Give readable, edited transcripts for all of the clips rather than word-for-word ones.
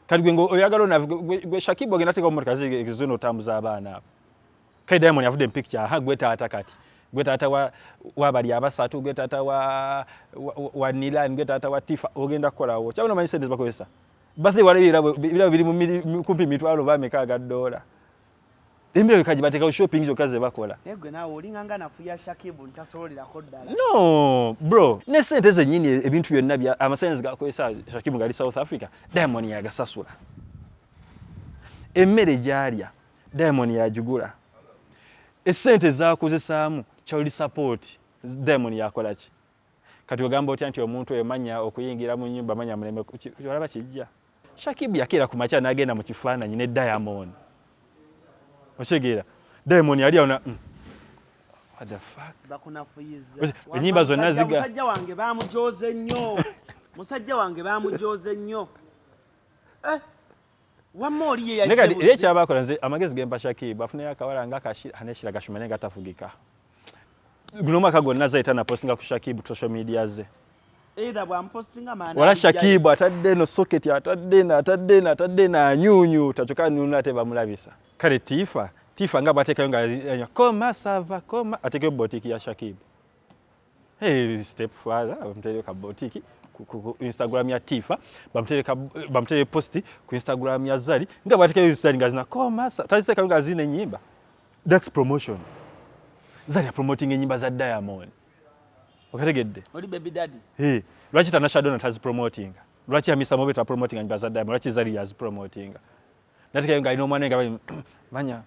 kali gwengo oyagalo na gwe Shakibu agenda teka mu kazi ekizono tambuza abaana abo kai Diamond yavude picture ha gwe tata kati gwe tata wa bali abasatu gwe tata wa Nilan gwe tata wa Tifa ogenda kolawo cyabona manyi sente bakozesa bathi wale biri mu kumpi mitwalo bamekaga $. Embere kaji bateka shopping zo kaze bakola. Egwe nawo olinganga nafuya Shakibu ntasololera ko ddala. No, bro. Ne sente ze nyini ebintu byonna bya amasense gakozesa Shakibu gali South Africa. Diamond yagasasula. Emmere jalya Diamond yajugula. Esente zakozesaamu child support Diamond yakola ki? Kati ogamba otya nti omuntu emanya okuyingira mu nyumba manya muleme olaba kijja. Shakibu yakira ku macha nagenda mu kifaananyi ne Diamond. Oshegera Diamond yali aona what the fuck bakunafuyiza enyimba zonna ziga musajja wange bamujoze nnyo musajja wange bamujoze nnyo wamoli ye yayize nega echa abakola nze amagezi gempa Shakibu afune yakawala nga haneshira gashumane gatafugika gunoma kagonna zaita na postinga ku Shakibu social media ze either bwa postinga maana wala Shakibu atadde no socket atadde na nyunyu tachoka nuna ate bamulabisa kale Tifa nga bateka nga koma sava koma ateke botiki ya Shakibu hey step father bamteleka botiki ku Instagram ya Tifa bamteleka posti ku Instagram ya Zari nga bateka yusani ngazina koma taziteka nga zine nyimba that's promotion Zari promoting nyimba za Diamond okategedde oli baby daddy hey lwachi Tanasha Donna tazi promoting lwachi Hamisa Mobeto ta promoting nyimba za Diamond lwachi Zari yaz promoting nateka nga ino mwana nga manya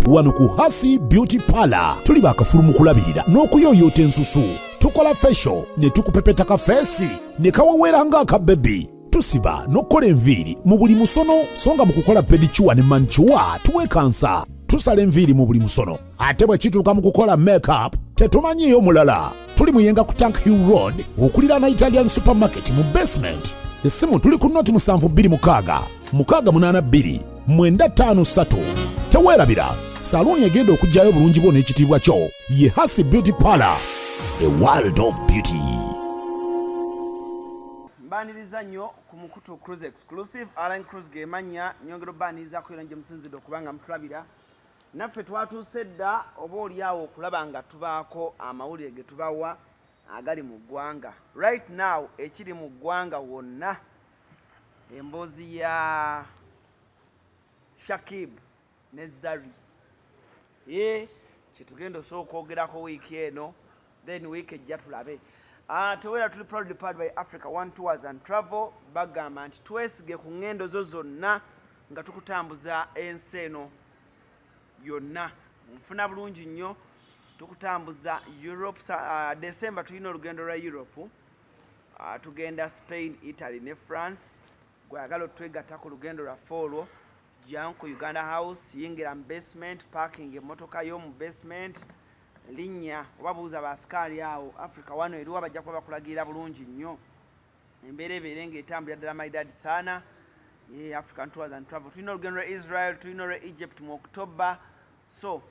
wano ku Hasi Beauty Parlor tuli bakafulumu kulabirira n'okuyoyota ensusu tukola facial ne tukupepeta ka face ne kawawera nga aka baby tusiba n'okola enviiri mu buli musono songa mu kukola pedicure ne manicure tuwe kansa tusala enviiri mu buli musono ate bwe kituuka mu kukola makeup tetumanyiyo mulala tuli muyenga ku Tank Hill Road okulira na Italian supermarket mu basement esimu tuli ku noti 72 682 953 teweerabira saluni egenda okujjayo bulungi bwo n'ekitiibwa kyo ye Hasi Beauty Parlor a world of beauty. Mbaniriza nnyo ku Mukutu Cruise Exclusive Airline Cruise gemanya nyongero baniriza ku yonje musinzido kubanga mutulabira naffe twatuuse dda oba oliawo okulaba nga tubaako amawulire ge tubawa agali mu ggwanga right now ekiri mu ggwanga wonna emboozi ya Shakibu ne Zari kyetugenda osooka okwogerako wiiki eno then wiiki ejja tulabe tewera tuli proudly powered by Africa One Tours and Travel bagamba nti twesige ku ngendo zo zonna nga tukutambuza ensi eno yonna nfuna bulungi nnyo tukutambuza Europe December tulina olugendo lwa Europe tugenda Spain Italy ne France gwagala otwegatta ku lugendo lwa follow janko Uganda House yingira mu basement parking emotoka yo mu basement linya obabuuza basikali awo Africa One eriwo abajja kuba bakulagira bulungi nnyo embeera ebeere ng'etambulira ddala maidadi sana African Tours and Travel tulina olugendo lwa Israel tulina olwa Egypt mu October so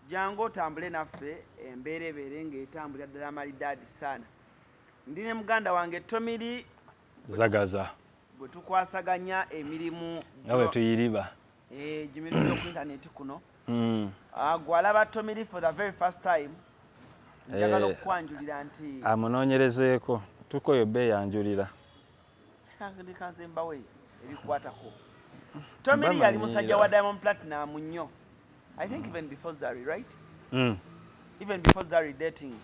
jango otambule naffe embeera ebeere ng'etambulira ddala maidadi sana ndine muganda wange Tomiri Zagaza bwe tukwasaganya emirimu nawe tuyiriba jimirimu ku internet kuno gwalaba Tomiri for the very first time njagala okwanjulira nti amunoonyerezeeko tukoyo be yanjulira kanze mbawe ebikwatako Tomiri yali musajja wa Diamond Platinum nnyo I think even before Zari right even before Zari dating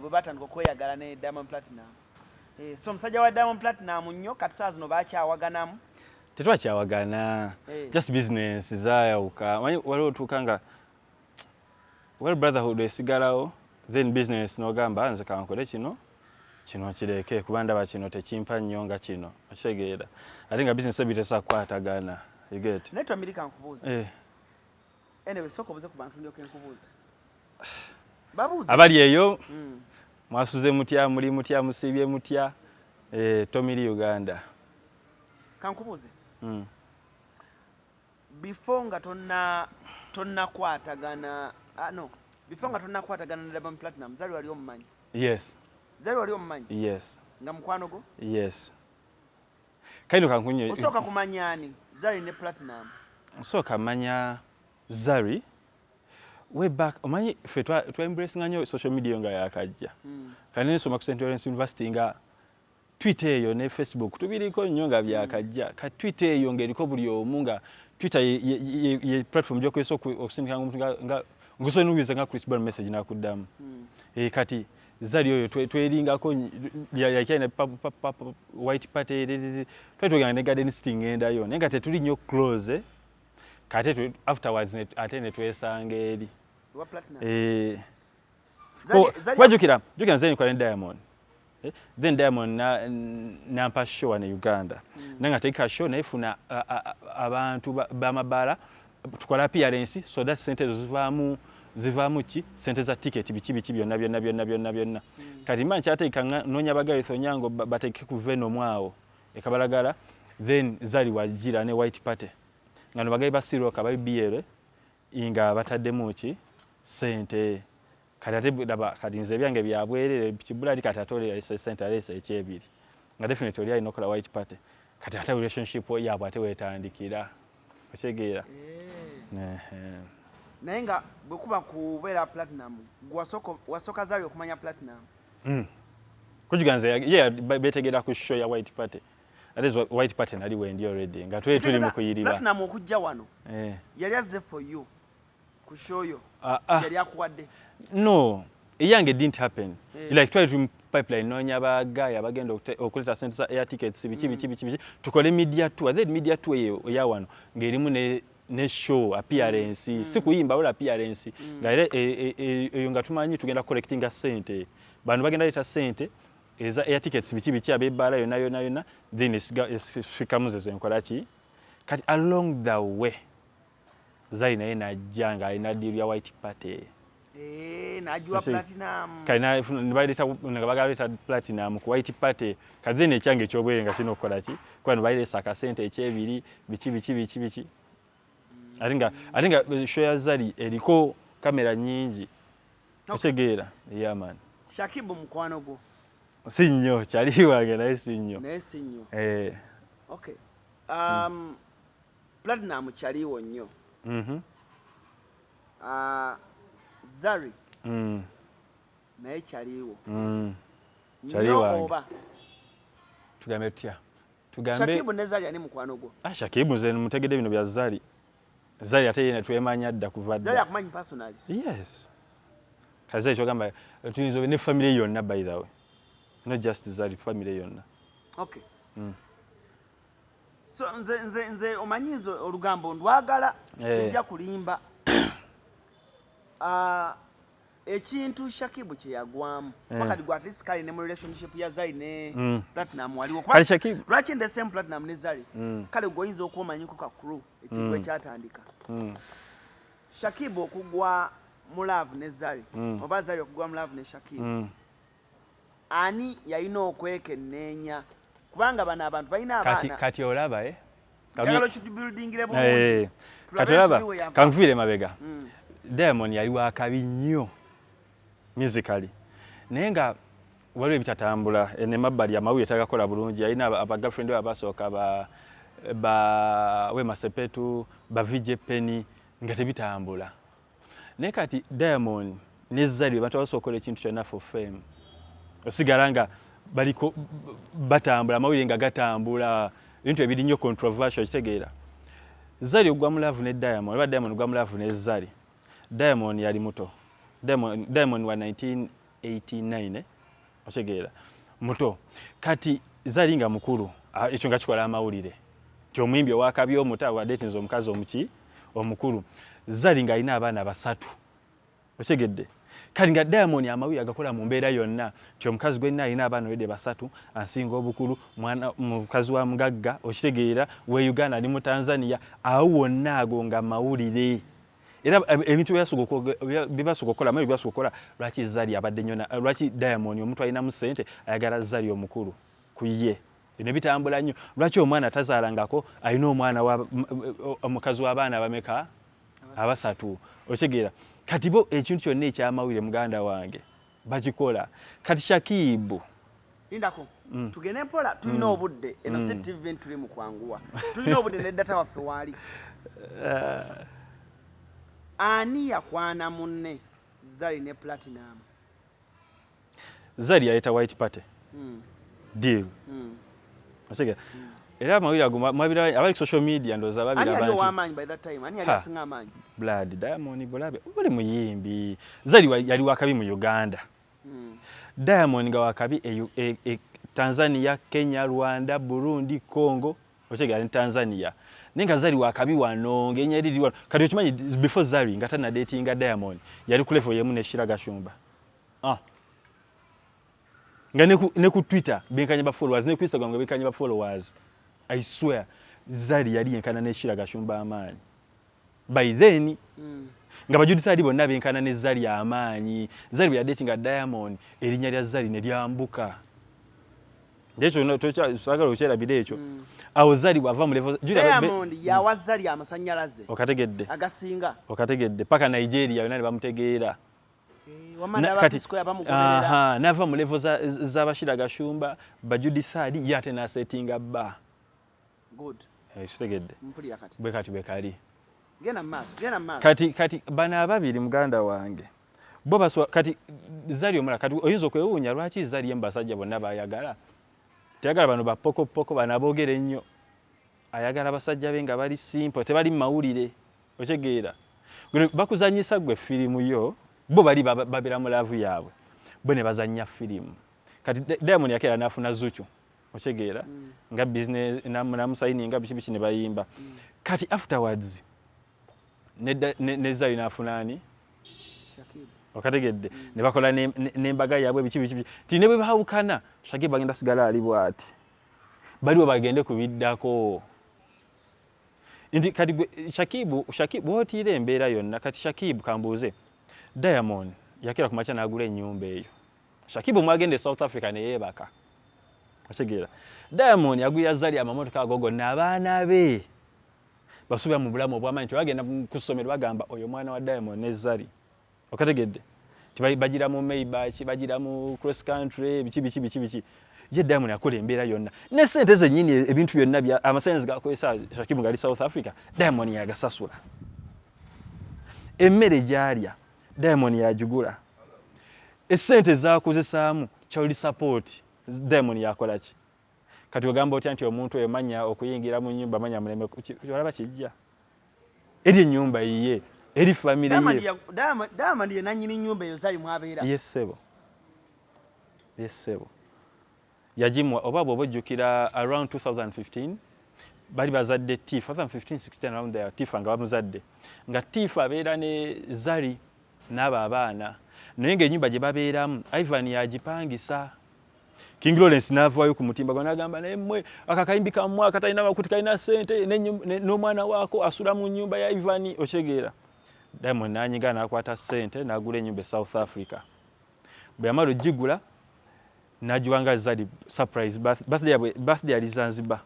bwe batandika okweyagala ne Diamond Platinum so musajja wa Diamond Platinum nnyo kati saa zino bakyawaganamu tetwakyawagana just business zayawuka waliwo otuukanga well brotherhood esigalawo then business nogamba nze kankole kino kireke kuba ndaba kino tekimpa nnyo nga kino okitegeera ate nga business ebitesa kukwatagana you get naye America nkubuuza anyway soko buze ku bantu ndyoke nkubuuza babuuza abali eyo mwasuze mutya muli mutya musibye mutya Tomiri Uganda kankubuuze before nga tonna kwatagana no before nga tonna kwatagana na Diamond Platinum Zari wali omumanyi yes Zari wali omumanyi yes nga mukwano go yes kaino kankunyo osooka kumanyani Zari ne Platinum osooka manya Zari way back omanyi fe twa embrace nganyo social media nga yakajja kanene soma ku St. Lawrence University nga Twitter eyo ne Facebook tubiriko nnyo nga byakajja ka Twitter eyo ngeriko buli omu nga Twitter ye platform gyokwesa okusindika nga nguswe nubiza nga Chris Brown message nakuddamu kati Zari oyo tweringako yakina white party twetogana ne garden sitting enda yo nenga tetuli nnyo close kate afterwards ate ne twesanga eri wa Platinum wajukira nze kwa Diamond then Diamond nampa show ne Uganda nanga teka show naifuna abantu bamabala tukola appearance so that sente zivamu ki sente za ticket bichi byonna kati manchi ate ikanga nonya bagalitho nyango bateke ku Venom mwawo ekabalagala then Zari wajira ne white party ngano bagayi basiroka babiere inga bataddemu ki sente kati ate kati nze byange byabwerere kibula likatatolela sente alese ekyebiri nga definitely ali nokola white party kati ate relationship yabo ate wetandikira ochegeera nayenga bwekuba kubeera Platinum wasoka Zari okumanya Platinum kujiganze ye betegera ku show ya white party that is white party nali wendi already nga tuli mu kuyiriba Platinum okujja wano yali azze for you ku show yo yali akuwadde no eyange didn't happen like try to pipeline nonya bagaya bagenda okuleta sente za air tickets bichi tukole media tour that media tour ya wano ngerimu ne show appearance sikuyimba wala appearance ngaire eyo ngatumanyi tugenda collecting sente bantu bagenda leta sente eza air tickets bichi abebala yona then isikamuze zenkolaki kati along the way Zari naye najanga ina deal ya white party najua Platinum kaina nibaleta ngabagaleta Platinum ku white party kazene change chobwere nga kino kolaki kwani baile saka sente ekyebiri bichi alinga show ya Zari eriko kamera nyingi ochegeera yeah man Shakibu mkwano go sinyo chali wange naye sinyo okay Platinum chaliwo nnyo Zari naye chaliwo chaliwo oba tugambe tutya tugambe Shakibu ne Zari ani mukwano go Shakibu nze mutegede bino bya Zari ate yena twemanya dda kuvadda Zari akumanyi personally yes kaze chogamba tuyinzo ne family yonna by the way not just Zari family yonna okay so nze omanyizo olugambo ndwagala sijja kulimba ekintu Shakibu kye yagwamu wakati gwa at least kali ne mu relationship ya Zari ne Platinum waliwo kali Shakibu lwaki the same Platinum ne Zari kale goyinza okumanyiko ka crew ekintu ekyatandika Shakibu okugwa mu love ne Zari oba Zari okugwa mu love ne Shakibu ani yalina okwekenneenya kubanga bana abantu balina abaana kati olaba kagalo should building le bulungi kati olaba kanvire mabega Diamond yali wakabi nnyo musically naye nga waliwo ebitatambula ene mabbali amawulire tagakola bulungi yalina aba girlfriend we abasooka ba Wema Sepetu ba VJ Penny nga tebitambula naye kati Diamond ne Zari bantu abasookola ekintu kyonna for fame osigala nga baliko batambula amawulire nga gatambula ebintu ebiri nnyo controversial kitegeera Zari ogwa mu love ne Diamond oba Diamond ogwa mu love ne Zari Diamond yali muto Diamond wa 1989 otegeera muto kati Zari nga mukulu ekyo nga kikola amawulire kyomuyimbi owakabi omuta wa datinze omukazi omukulu Zari nga alina abaana basatu otegedde kali nga Diamond amawulire agakola mu mbeera yonna kyomukazi gwe alina abaana wede basatu ansinga obukulu mwana mukazi wa mugagga okitegeera we Uganda ali mu Tanzania awo wonna ago nga mawulire era ebintu bibasukokola mwe bibasukokola lwaki Zari abadde nyona lwaki Diamond omuntu alina mu sente ayagala Zari omukulu kuye bino bitambula nnyo lwaki omwana tazaalangako alina omwana wa omukazi w'abaana bameka abasatu okitegeera kati bo ekintu kyonna ekyamawulire muganda wange bakikola kati Shakibu Lindako tugende mpola tulina obudde eno TV tuli mu kwanguwa tulina obudde ne data waffe waali ani yakwana munne Zari ne Platinum Zari yaleta White Party deal asege era mawili aguma mabira abali social media ndo za babira abantu ani wamanyi by that time ani alisinga amanyi Blood Diamond Bolabe uli muyimbi Zari yali wakabi mu Uganda Diamond nga wakabi Tanzania, Kenya, Rwanda, Burundi, Congo ochega ni Tanzania nenga Zari wakabi wanonge nyeri wano kati okimanyi before Zari ngata na datinga Diamond yali ku level yemu ne Shiraga Shumba nga ne ku Twitter benkanya ba followers ne ku Instagram benkanya ba followers I swear Zari yali yenkana ne Shiraga Shumba amaanyi by then nga bajudisa ali bonna benkana ne Zari amaanyi Zari ya datinga Diamond erinya lya Zari ne lyambuka Ndecho no tocha sagala uchera bidecho awo Zari bava mu level Diamond ya wazali amasanyalaze okategedde agasinga okategedde paka Nigeria yona bamutegeera wamana abapisiko yabamugoberera nava mu level za Bashiraga Shumba bajudisa ali yate na settinga ba good kitegedde mpuli yakati bwe kali gena maso kati bana ababiri muganda wange bo baswa kati Zari omula kati oyinzo kwewunya lwaki Zari embasajja bonna bayagala teyagala bano bapoko bana boogere nnyo ayagala basajja be nga bali simple tebali mawulire okigeera bakuzanyisa gwe firimu yo bo bali babira mu laavu yaabwe bo ne bazanya firimu kati Diamond yakera nafuna Zuchu okigeera nga business namusaini nga bichi ne bayimba kati afterwards ne Zari nafunani Shakib okategedde ne bakola n'embaga yaabwe bichi tine bwe bahawukana Shakib bagenda sigala ali bwati baliwo bagende kubiddako indi kati Shakib otire embeera yonna kati Shakib kambuuze Diamond yakira ku macha n'agula ennyumba eyo Shakib mwagende South Africa ne yebaka okigeera Diamond yaguya Zari amamotoka agogo n'abaana be basubira mu bulamu obw'amaanyi bagenda ku ssomero bagamba oyo mwana wa Diamond ne Zari okategedde bagira mu Maybach bagira mu cross country bichi ye Diamond yakola embeera yonna ne sente ze nyini ebintu byonna bya amasense gakozesa Shakib ngali South Africa Diamond yagasasula emmere gyalya Diamond yajugula esente zakozesaamu child support Diamond yakola ki kati ogamba otya nti omuntu emanya okuyingira mu nyumba manya muleme olaba kijja eri nyumba yiye eri family ye Diamond ye nanyini nyumba eyo Zari mwabeera yes sebo yajimwa obabo obojjukira around 2015 bali bazadde Tifa 2015-16 around there Tifa nga bamuzadde nga Tifa abeera ne Zari n'aba abaana naye ng'ennyumba gye babeeramu Ivan yagipangisa King Lawrence n'avaayo ku mutimba gwanagamba naye mmwe akakayimbika mmwe akatalina bakuti kalina ssente n'omwana waako asula mu nnyumba ya Ivan okigeera Diamond n'anyiga n'akwata ssente n'agula ennyumba e South Africa bwe yamala ogigula n'agiwanga Zari surprise birthday ali Zanzibar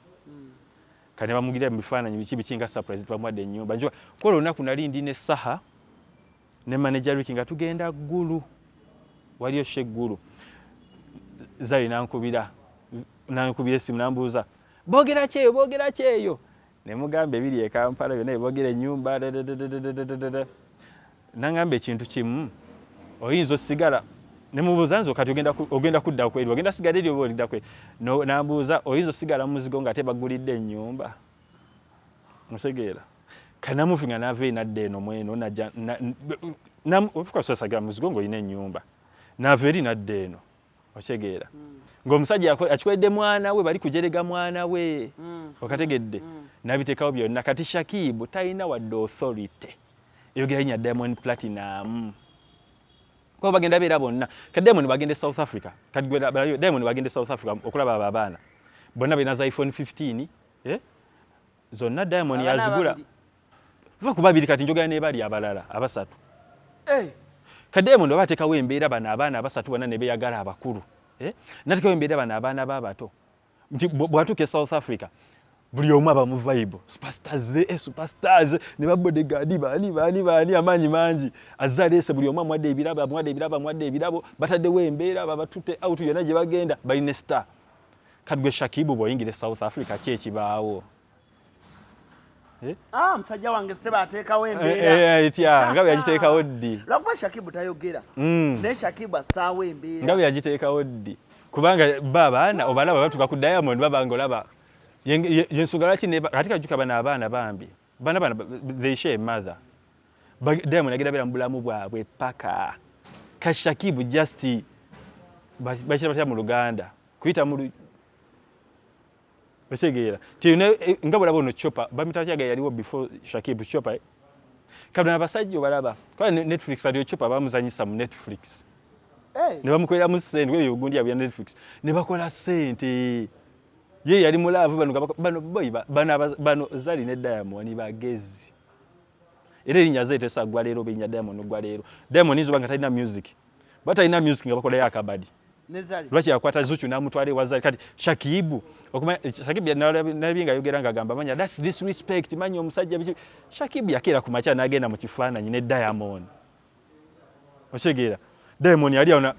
kane bamugira mu bifaananyi biki nga surprise twamuwadde ennyumba njo kola olunaku nali ndi ne Saha ne manager Ricky nga tugenda ggulu waliyo sheggulu Zari nankubira essimu nambuuza boogera kyeyo ne mugamba ebiri e Kampala byonna boogera ennyumba nangamba ekintu kimu oyinza osigala ne mubuuza nze kati ogenda kudda kweri ogenda sigala eri oba olidda kweri nambuuza oyinza osigala mu muzigo nga tebagulidde ennyumba musegeera kanamufinga nave nadde eno mweno najja ofuka sosagala muzigo ng'olina ennyumba nave eri nadde eno okigeera ng'omusajja akikwedde mwana we bali kujerega mwana we okategedde nabiteekawo byonna kati Shakib talina wadde authority eyogera linnya Diamond Platinum kuba bagenda beera bonna kati Diamond bagende South Africa kati Diamond bagende South Africa okulaba abo abaana bonna balina za iPhone 15 zonna Diamond yazigula va ku babiri kati njogera ne bali abalala abasatu kati Diamond oba ateekawo embeera bano abaana abasatu bonna ne beeyagala abakulu nateekawo embeera bano abaana b'abato nti bw'atuuka e South Africa buli omu aba mu vibe superstars ne babodyguard bani amanyi mangi azalese buli omu amwadde ebirabo bataddewo embeera babatute out yonna gye bagenda balina star kati gwe Shakibu bw'oyingire South Africa ki ekibaawo musajja wange seba ateekawo embeera etya nga bwe yagiteekawo ddi lwakuba Shakibu tayogera naye Shakibu assaawo embeera nga bwe yagiteekawo ddi kubanga babaana obalaba batuka ku Diamond babanga olaba yensonga lwaki ate kajuka bano abaana bambi bana they share a mother Diamond agenda beera mu bulamu bwabwe paka ka Shakibu just bakira batya mu Luganda kuyita mu Basegeera nga bulaba ono Chopper bamitakaga yaliwo before Shakibu Chopper kabla abasajja balaba kwa Netflix aliyo Chopper bamuzanyisa mu Netflix ne bamukolera mu sente bwe yugundi ya Netflix ne bakola sente ye yali mulavu bano Zari ne Diamond bagezi era erinnya zeete sagwa leero benya Diamond gwa leero Diamond izo banga talina music batalina music nga bakola yakabadi Nezali lwaki yakwata Zuchu namutwale wazali kati Shakibu Shakibu nabinga yogera nga gamba manya that's disrespect manyi omusajja bichi Shakibu yakera ku macha nagenda mu kifaananyi ne Diamond oshegera Diamond yali aona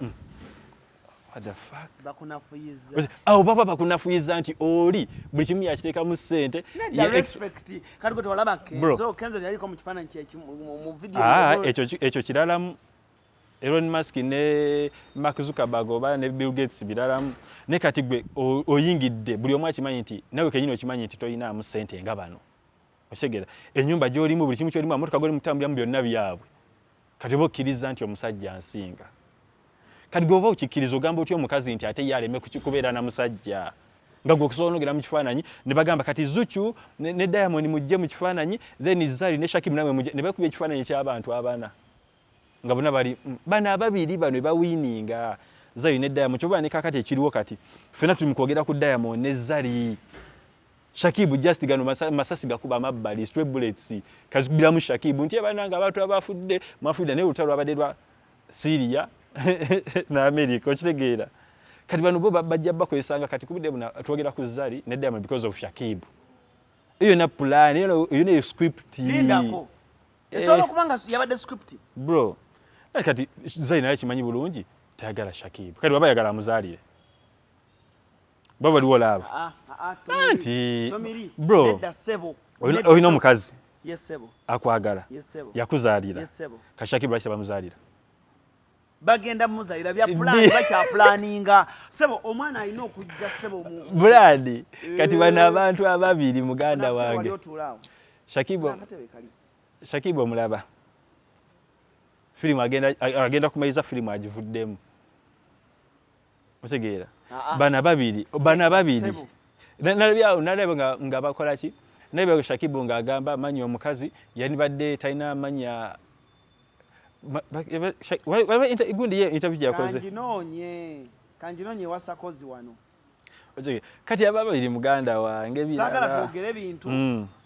what the fuck bakunafuyiza baba bakunafuyiza nti oli buli kimu yakiteeka mu sente ya respect kati ko tolaba Kenzo yali ko mu kifaananyi kye mu video ekyo kiralamu Elon Musk ne Mark Zuckerberg oba ne Bill Gates biralamu ne kati gwe oyingidde buli omu akimanyi nti nawe kenyino okimanyi nti toyina mu sente nga bano oshegera ennyumba gy'olimu buli kimu ky'olimu amotoka goli mutambulira mu byonna byabwe kati bo okkiriza nti omusajja nsinga kati gwe oba okikkiriza ogamba otyo omukazi nti ate yaleme kubeera na musajja nga gwe okusobola mu kifaananyi ne bagamba kati Zuchu ne Diamond mujje mu kifaananyi then Zari ne Shakibu nawe mujje ne bakubye ekifaananyi ky'abantu abana nga bonna bali bana ababiri bano bawininga Zari ne Diamond kyoba ne kakati ekiriwo kati fena tuli mukwogera ku Diamond ne Zari Shakibu just gano masasi gakuba amabbali stray bullets kazikubira mu Shakibu nti abananga abantu abafudde mafudde ne lutalo abaderwa Syria na America okitegeera kati bano bo bajja bakozesanga kati kubidde buna twogera ku Zari ne Diamond because of Shakibu iyo na plan iyo ne script lindako esolo kubanga yabadde script bro kati Zari naye kimanyi bulungi tayagala Shakibu kati baba yagala muzalire baba liwolaba Tomiri bro nedda sebo oyina omukazi yes sebo akwagala yes sebo yakuzalira yes sebo ka Shakibu laki bamuzalira bagenda muzalira bya plan bacha planninga sebo omwana alina okujja sebo mu Brad kati bana abantu ababiri muganda wange Shakibu omulaba filimu agenda kumaliza filimu agivuddemu otegeera bana babiri nalabya nga bakola ki nalabya Shakibu ng'agamba manyi omukazi yanibadde talina manya gundi ye interview yakoze kanjinonye wasakozi wano kati aba babiri muganda wange birala sagala twogere bintu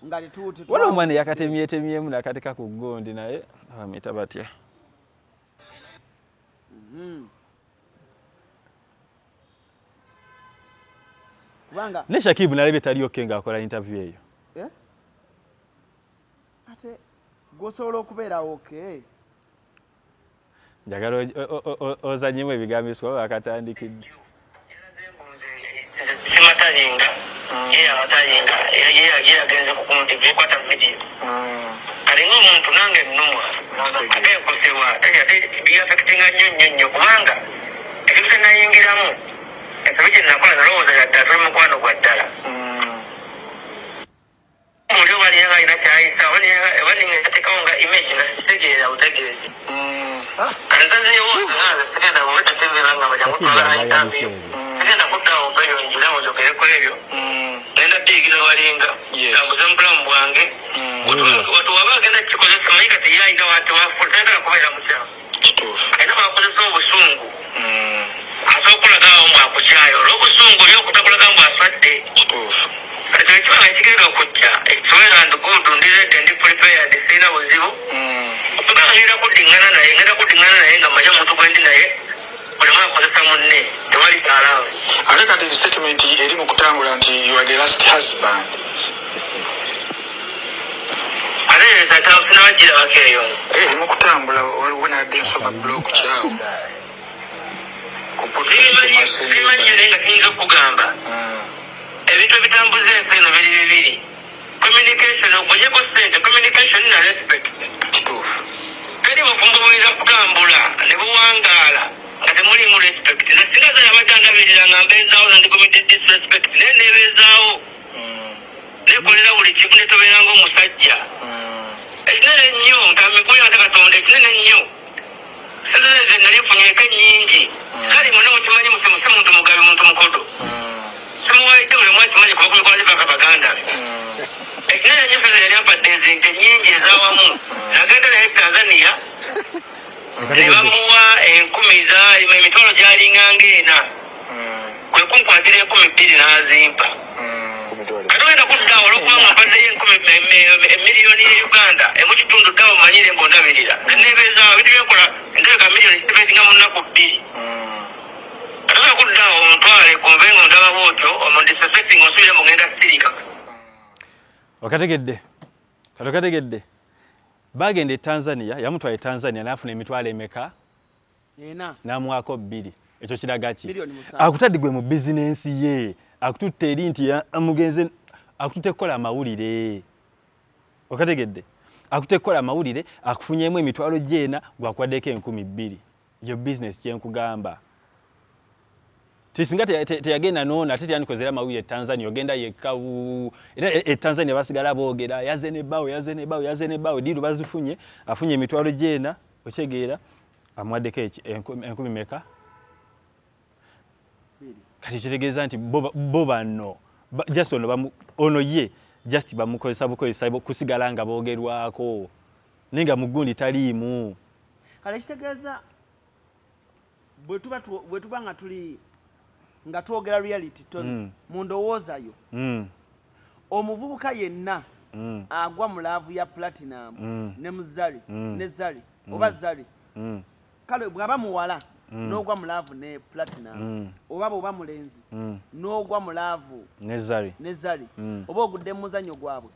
ngali tuti wala omwana yakatemyemu nakateka ku gondi naye abamita batya kubanga ne Shakibu nalabye tali okay ng'akola interview eyo ate gosobola okubeera okay njagala ozanyemu ebigambiso bakatandikidde simatalinga yeyabatalinga yeyagenze kukunti bikwata video kalinga omuntu nange nnumwa ate ekosebwa ate biyafekitinga nnyo kubanga ekyo kye nayingiramu ekibi kye nakola nalowooza yaddala tuli mukwano gwa ddala omuli obalinga alina kyayisa obalinga yateekawo nga image nga sikitegeera butegeezi kanzazeewoosa naze sigenda bwetatebeera nga bajamutwala interview sigenda kuddawo mpebyo njira ojogereko ebyo nenda biigira walinga tambuza mubulamu bwange watu waba agenda kikozesa manyi kati yayina wati tayagala kubeera mukyamu ayina bakozesa obusungu asobola okulagawo mbu akukyayo olw'obusungu oli okutakulaga mbu aswadde kati ekibanga ekigenda okujja ekiwera ndigudu ndiredde ndi prepared sirina buzibu okugamba ngenda kuddingana naye nga manya omuntu gwendi naye olimu akozesa munne tewali alawe ate kati statement eri mu kutambula nti you are the last husband ate zatawusina wagira bakeyo mukutambula waliwo nadde nsoma blog kyawo simanyi naye nga kiyinza okugamba ebintu ebitambuza ensi eno biri bibiri communication okujeko sente communication na respect kituufu teri bufumbo buyinza kutambula ne buwangaala nga temuli mu respect nze singa zala batandabirira nga mbeezaawo nga ndi committed disrespect naye neebeezaawo nekolera buli kimu netobeera ng'omusajja ekinene nnyo nkamikuya ate katonda ekinene nnyo sezeze nalifunyeeko ennyingi kale mwena mukimanyi musimuse muntu mugabi muntu mukodo simuwaidde buli mwakimanyi kuba kumikola baka baganda be ekinene nnyo seze yali ampadde ezinto ennyingi ez'awamu nagenda naye Tanzania ne bamuwa 10 zaalima emitwalo gyalinganga ena kwe kunkwatira 20 n'azimpa ate wenda kuddaawo olwokuba nga mpaddeyo emiliyoni ya Uganda emukitundu ddaawo manyire ng'ondabirira neneebeezaawo bintu byenkola entereka miliyoni kitibetinga mu nnaku 2 ate oza kuddaawo omutwale konve nga ondaba bwotyo omudisrespecting osubire mugenda sirika okategedde bagenda e Tanzania yamutwala e Tanzania n'afuna emitwalo emeka n'amuwaako 2 ekyo kiraga ki akutadde gwe mu bizinensi ye akututte eri nti amugenze akututte kukola amawulire okategedde akututte kukola amawulire akufunyemu emitwalo gyena gwakwaddeko 2,000 yo business kyenkugamba tisinga teyagenda noona ate teyanikozera amawulire e Tanzania ogenda yekkawu era e Tanzania basigala boogera yaze ne bawo diiru bazifunye afunye emitwalo gyena okyegeera amwaddeko 10,000 meka kati kitegeeza nti bo bano just ono ye just bamukozesa bukozesa kusigala nga boogerwako nenga mugundi taliimu kale kitegeeza bwe tuba nga tuli nga twogera reality mu ndowoozayo omuvubuka yenna agwa mu laavu ya Platinum ne Muzali ne Zali oba Zali kale bw'aba muwala n'ogwa mu laavu ne Platinum oba mulenzi n'ogwa mu laavu ne Zali oba ogudde mu muzannyo gwabwe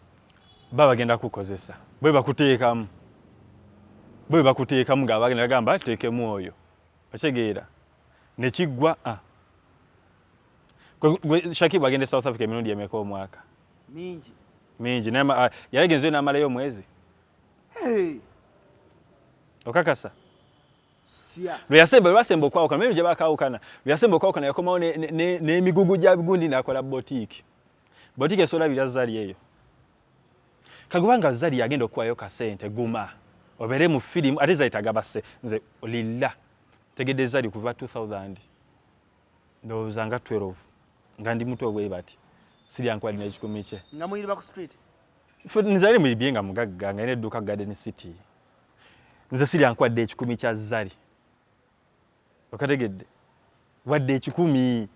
baba bagenda kukozesa bwe bakuteekamu nga bagenda bagamba tuteekemu oyo okyegeera ne kiggwa Shakib agende South Africa emirundi emeka omwaka mingi yalegenzeyo n'amalayo omwezi okakasa lweyasemba okwawukana mimi gye bakawukana lweyasemba okwawukana yakomawo n'emigugu gya bigundi n'akola boutique esolabira Zali eyo kagubanga Zali yagenda okuwayo kasente guma obeere mu firimu ate Zali tagabase nze lilla tegedde Zali kuva 2000 ndowooza nga 12 nga ndi muto bwe bati siri ankwalina ekikumi kye nga muyiriba ku street nzali muyibye nga mugagga nga edduuka Garden City nze siri ankwadde ekikumi kya Zali okategedde wadde 10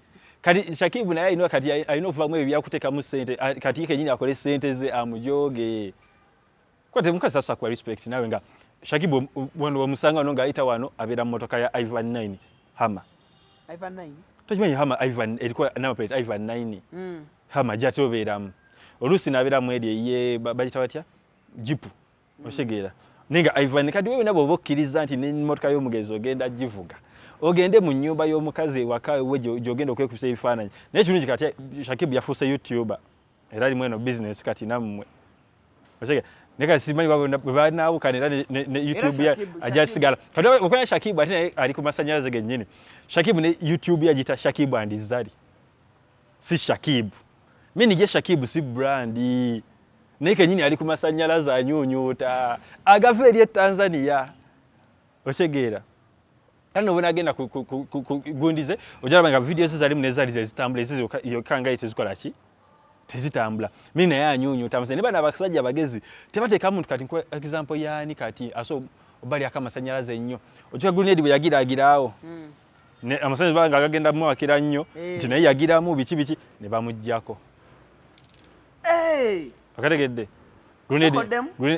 kati Shakibu naye ayina kati ayina okuvamu ebyo byakuteekamu ssente kati kenyini akole ssente ze amujoge kwate mukasa sasa kwa respect nawe nga Shakibu wano wamusanga no nga ayita wano abeera mu motoka ya Ivan 9 Hammer Ivan 9 tokimanyi Hammer Ivan eriko number plate Ivan 9 Hammer jatobeeramu olusi nabeeramu eri ye bagita batya Jeep oshegeera ninga Ivan kadi wewe nabo bokkiriza nti n'emmotoka y'omugezi ogenda givuga ogende mu nnyumba y'omukazi wakawe we gyogenda okwekubisa ebifaananyi naye kirungi kati Shakibu yafuuse YouTuber era ali mweno business kati nammwe oshegeera neka simanyi bwe banaawukana era ne YouTube ajasigala kati okola Shakibu ate naye ali ku masannyalaze gennyini Shakibu ne YouTube yagita Shakibu and Zali si Shakibu mimi nije Shakibu si brandi naye kenyini ali ku masannyalaze anyuunyuuta agava eri Tanzania oshegeera Ano bona agenda gundize ojalaba nga videos zalimu ne Zali zitambula ezizo yokanga itezikola ki tezitambula mimi naye anyuunyuuta amase ne bana abasajja abagezi tebateeka muntu kati kwa example yani kati aso obali akamasanyalaze nnyo okiwa grenade bwe yagiragiraawo ne amasanyalaze banga agagenda mu akira nnyo nti naye yagiramu biki ne bamujjako akategedde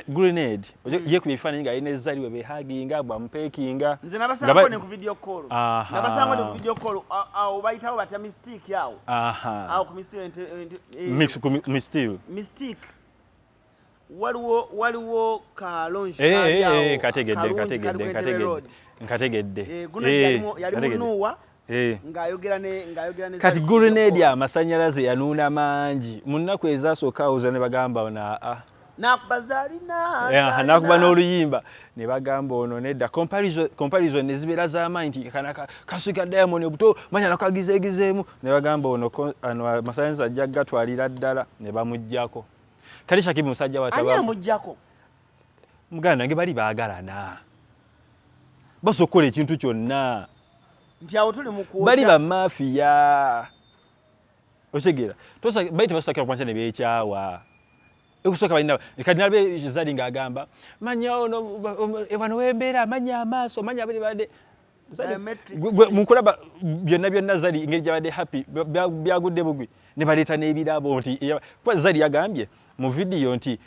Grenade ye kubifaananyi nga alina ezzaliwe behaginga bwamupekinga nze nabasangako ne ku video call nabasangako ne ku video call awo bayitawo batya Mystique awo awo ku Mystique waliwo kalonji kategedde guno yali munuwa ngayogera ne kati Grenade amasanyalaze yanuuna mangi mu nnaku ezasooka awuza ne bagamba ona nakuba n'oluyimba ne bagamba ono nedda comparison nezibeera z'amaanyi nti kaswika Diamond obuto manya nakagizeegizeemu ne bagamba ono amasanyalaze ajja gatwalira ddala ne bamuggyako kale Shakibu musajja ani amuggyako muganda nange bali baagalana basokola ekintu kyonna nti awo tuli mu kuocha bali ba mafia oshegera baita basakira kwanza ne beekyawa ekusoka balina kati nalbe Zari ng'agamba manya ono ebano wembeera manya amaaso manya bali bade mukulaba byonna Zari engeri gyabadde happy byagudde bugwi ne baleeta n'ebirabo nti kwa Zari yagambye mu video nti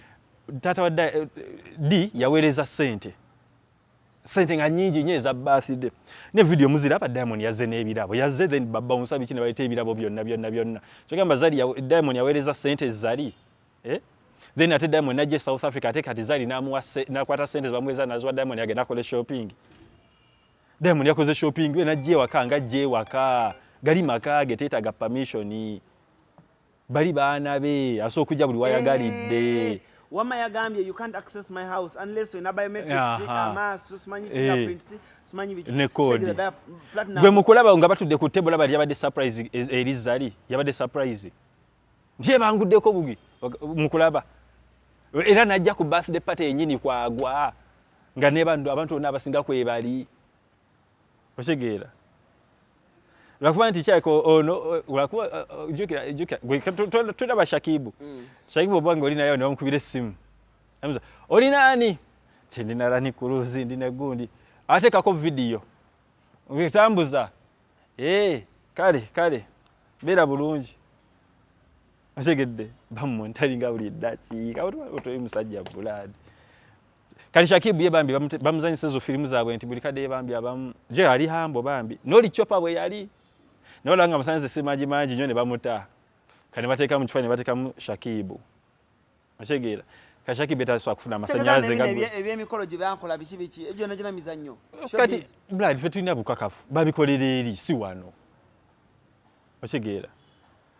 tata wa D yaweereza sente nga nyingi nnyo eza birthday ne video muziraba Diamond yazze n'ebirabo yazze then baba omusabi kino baleeta ebirabo byonna kyogamba Zari Diamond yaweereza sente Zari then ate Diamond najje South Africa ate kati Zari nakwata sente bamweza nazo Diamond yagenda akole shopping Diamond yakoze shopping we najje waka ngajje waka gali maka geteetaga permission bali baana be asokujja buli wayagalidde wama yagambye you can't access my house unless you biometrics amaso simanyi fingerprints simanyi bichi gwe mukulaba nga batudde ku table abali yabadde surprise eri Zari yabadde surprise ndiye banguddeko bugi mukulaba era najja ku birthday party yenyini kwagwa nga ne abantu bonna abasinga kwebali oshegera lwakuba nti kyako ono lwakuba jukira tulaba Shakibu Shakibu obwange oli nayo n'omukubira essimu amuza oli nani tindina Rani Kuruzi ndine gundi atekako video ngitambuza kale beera bulungi asegedde bamwe ntalinga buli ddakiika otoyi musajja buladi kali Shakibu ye bambi bamuzanyisa zo filimu zaabwe nti buli kadde bambi abamu je ali hambo bambi noli chopa bwe yali nolanga amasanze simanji manji nyo ne bamuta kani bateeka mu kifani bateeka mu Shakibu ashegera ka Shakibu etaswa kufuna amasanyaze ngago ebyemikolo gye bankola biki ebyo najina mizannyo kati blood fetuna bukakafu babikolera eri si wano ashegera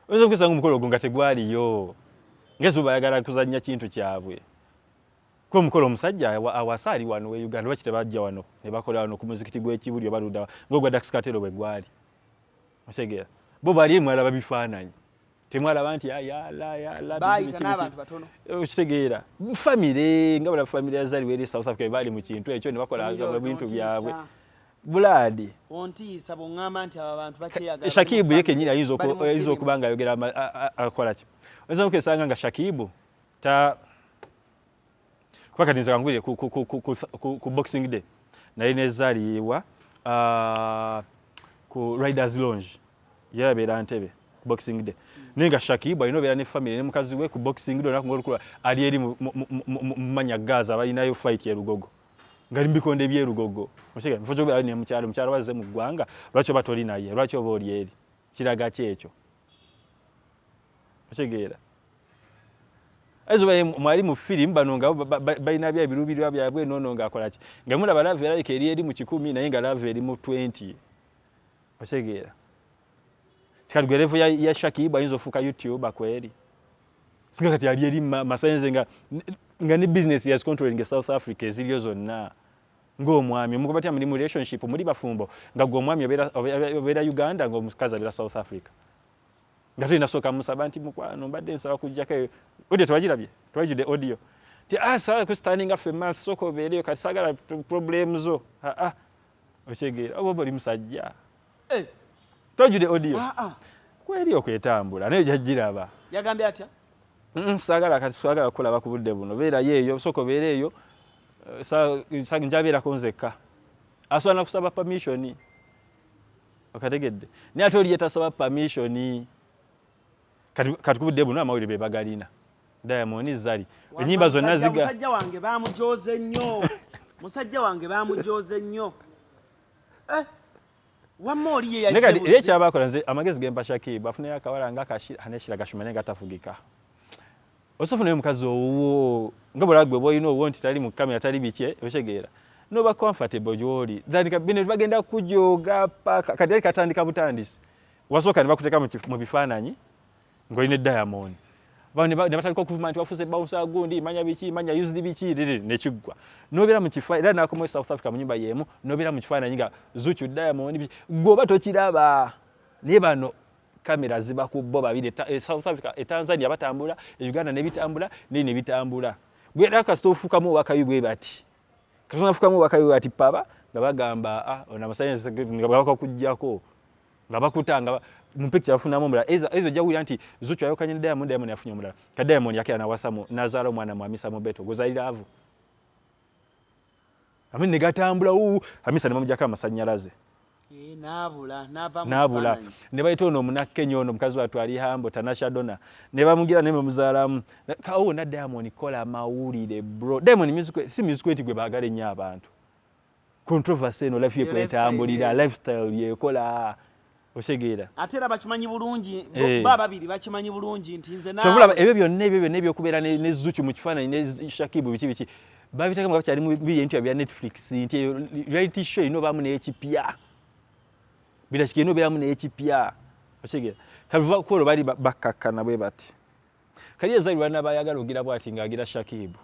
ozo kusanga umukolo gonga tegwaliyo ngezo bayagala kuzanya kintu kyabwe ko mukolo omusajja awasali wano we Uganda bakite bajja wano ne bakola wano ku muzikiti gw'ekibulyo baluda ngogwa Daxkatero bwe gwali Oshegera bo bali mwala babifaananyi temwala banti ya la baita n'abantu batono oshegera family nga bala family ya Zari weri South Africa bali mu kintu ekyo ne bakola bintu byabwe buladi ontiisa bongamba nti abantu bakyeyaga Shakibu yeke nyira yizo kubanga yogera akola ki oza mukesanga nga Shakibu kwaka ninza ngwire ku Boxing Day na ine Zari wa ku Riders Lounge yabeera Ntebe Boxing Day ninga Shakibu ayinobera ne family ne mukazi we ku Boxing Day nakungolukula ali eri mumanya Gaza balinayo fight ya Lugogo ngali mbikonde bye Lugogo oshega mfojo bali ne mukyalo baze mu gwanga lwacho batoli naye lwacho boli eri kiraga kyekyo oshegera ezo baye mwali mu film banonga balina bya birubirwa byabwe nononga akolaki ngamula balave like eri mu 10 naye nga lave eri mu 20 oshegera tikadgwerevo ya Shakibu ayinza ofuka YouTube akweri singa kati ali eri masayenze nga ni business ya controlling South Africa ezilyo zonna ng'omwami mukubati amuli mu relationship muri bafumbo nga gw'omwami obera Uganda ng'omukazi abera South Africa nga tulina soka musaba nti mukwano mbadde nsaba kujjako ode twagirabye twajide audio ti asa ku standing up month soko bereyo kati sagala problems zo oshegera obo bali musajja twajide audio kweri okwetambula nayo jajiraba yagambye atya sagala kati sagala kulaba ku budde buno beera yeyo soko bereyo sa njabera konzeka aswana kusaba permission okategedde ni atoli yetasaba permission kati ku budde buno amawulire bebagalina Diamond Zari enyimba zonna ziga musajja wange bamujoze nnyo musajja wange bamujoze nnyo wamoli ye yaje nega ekyabakola nze amagezi gempa Shakibu afune akawala nga aneshira gashumane gatafugika osofuna mukazi owo ngabulagwe boyino wonti tali mu kamera tali biche oshegera no ba comfortable joli zalika bine bagenda kujoga paka kadali katandika butandisi wasoka ne bakuteka mu bifananyi ngoine Diamond bane batandika kuvuma nti wafuze bounce gundi manya bichi manya used bichi nekigwa nobera mu kifa era nako mu South Africa mu nyumba yemu nobera mu kifananyi nga Zuchu Diamond goba tokiraba ne bano kamera ziba ku bo babiri South Africa Tanzania batambula Uganda ne bitambula ne bitambula gwera kastofukamu wakayibwe bati kasonafukamu wakayibwe bati papa ngabagamba ona masayensi ngabaka kujjako ngabakutanga mu picture afuna mu mula ezo jawira nti Zuchu ayokanye Diamond yafunye mula ka Diamond yake na wasamu nazalo mwana mwamisa mu beto gozalira avu amene negatambula Hamisa ne mumujaka amasanyalaze nabula ne bayitono munakenya ono mukazi watu ali hambo Tanasha Donna ne bamugira ne muzalamu kawo na Diamond kola mawulire bro Diamond music eti gwe bagale nya abantu controversy no life ye kwetambulira lifestyle ye kola oshegera atera bakimanyi bulungi baba biri bakimanyi bulungi nti nze na chovula ebyo nebyo kubera ne Zuchu mu kifananyi ne Shakibu bichi babitaka mu cyari mu bintu bya Netflix nti reality show ino bamu ne ekipya bilashike ino bera mu ne ekipya oshegera kavuva ko bali bakakana bwe bati kaliye zali bana bayagala ogira bwati ngagira Shakibu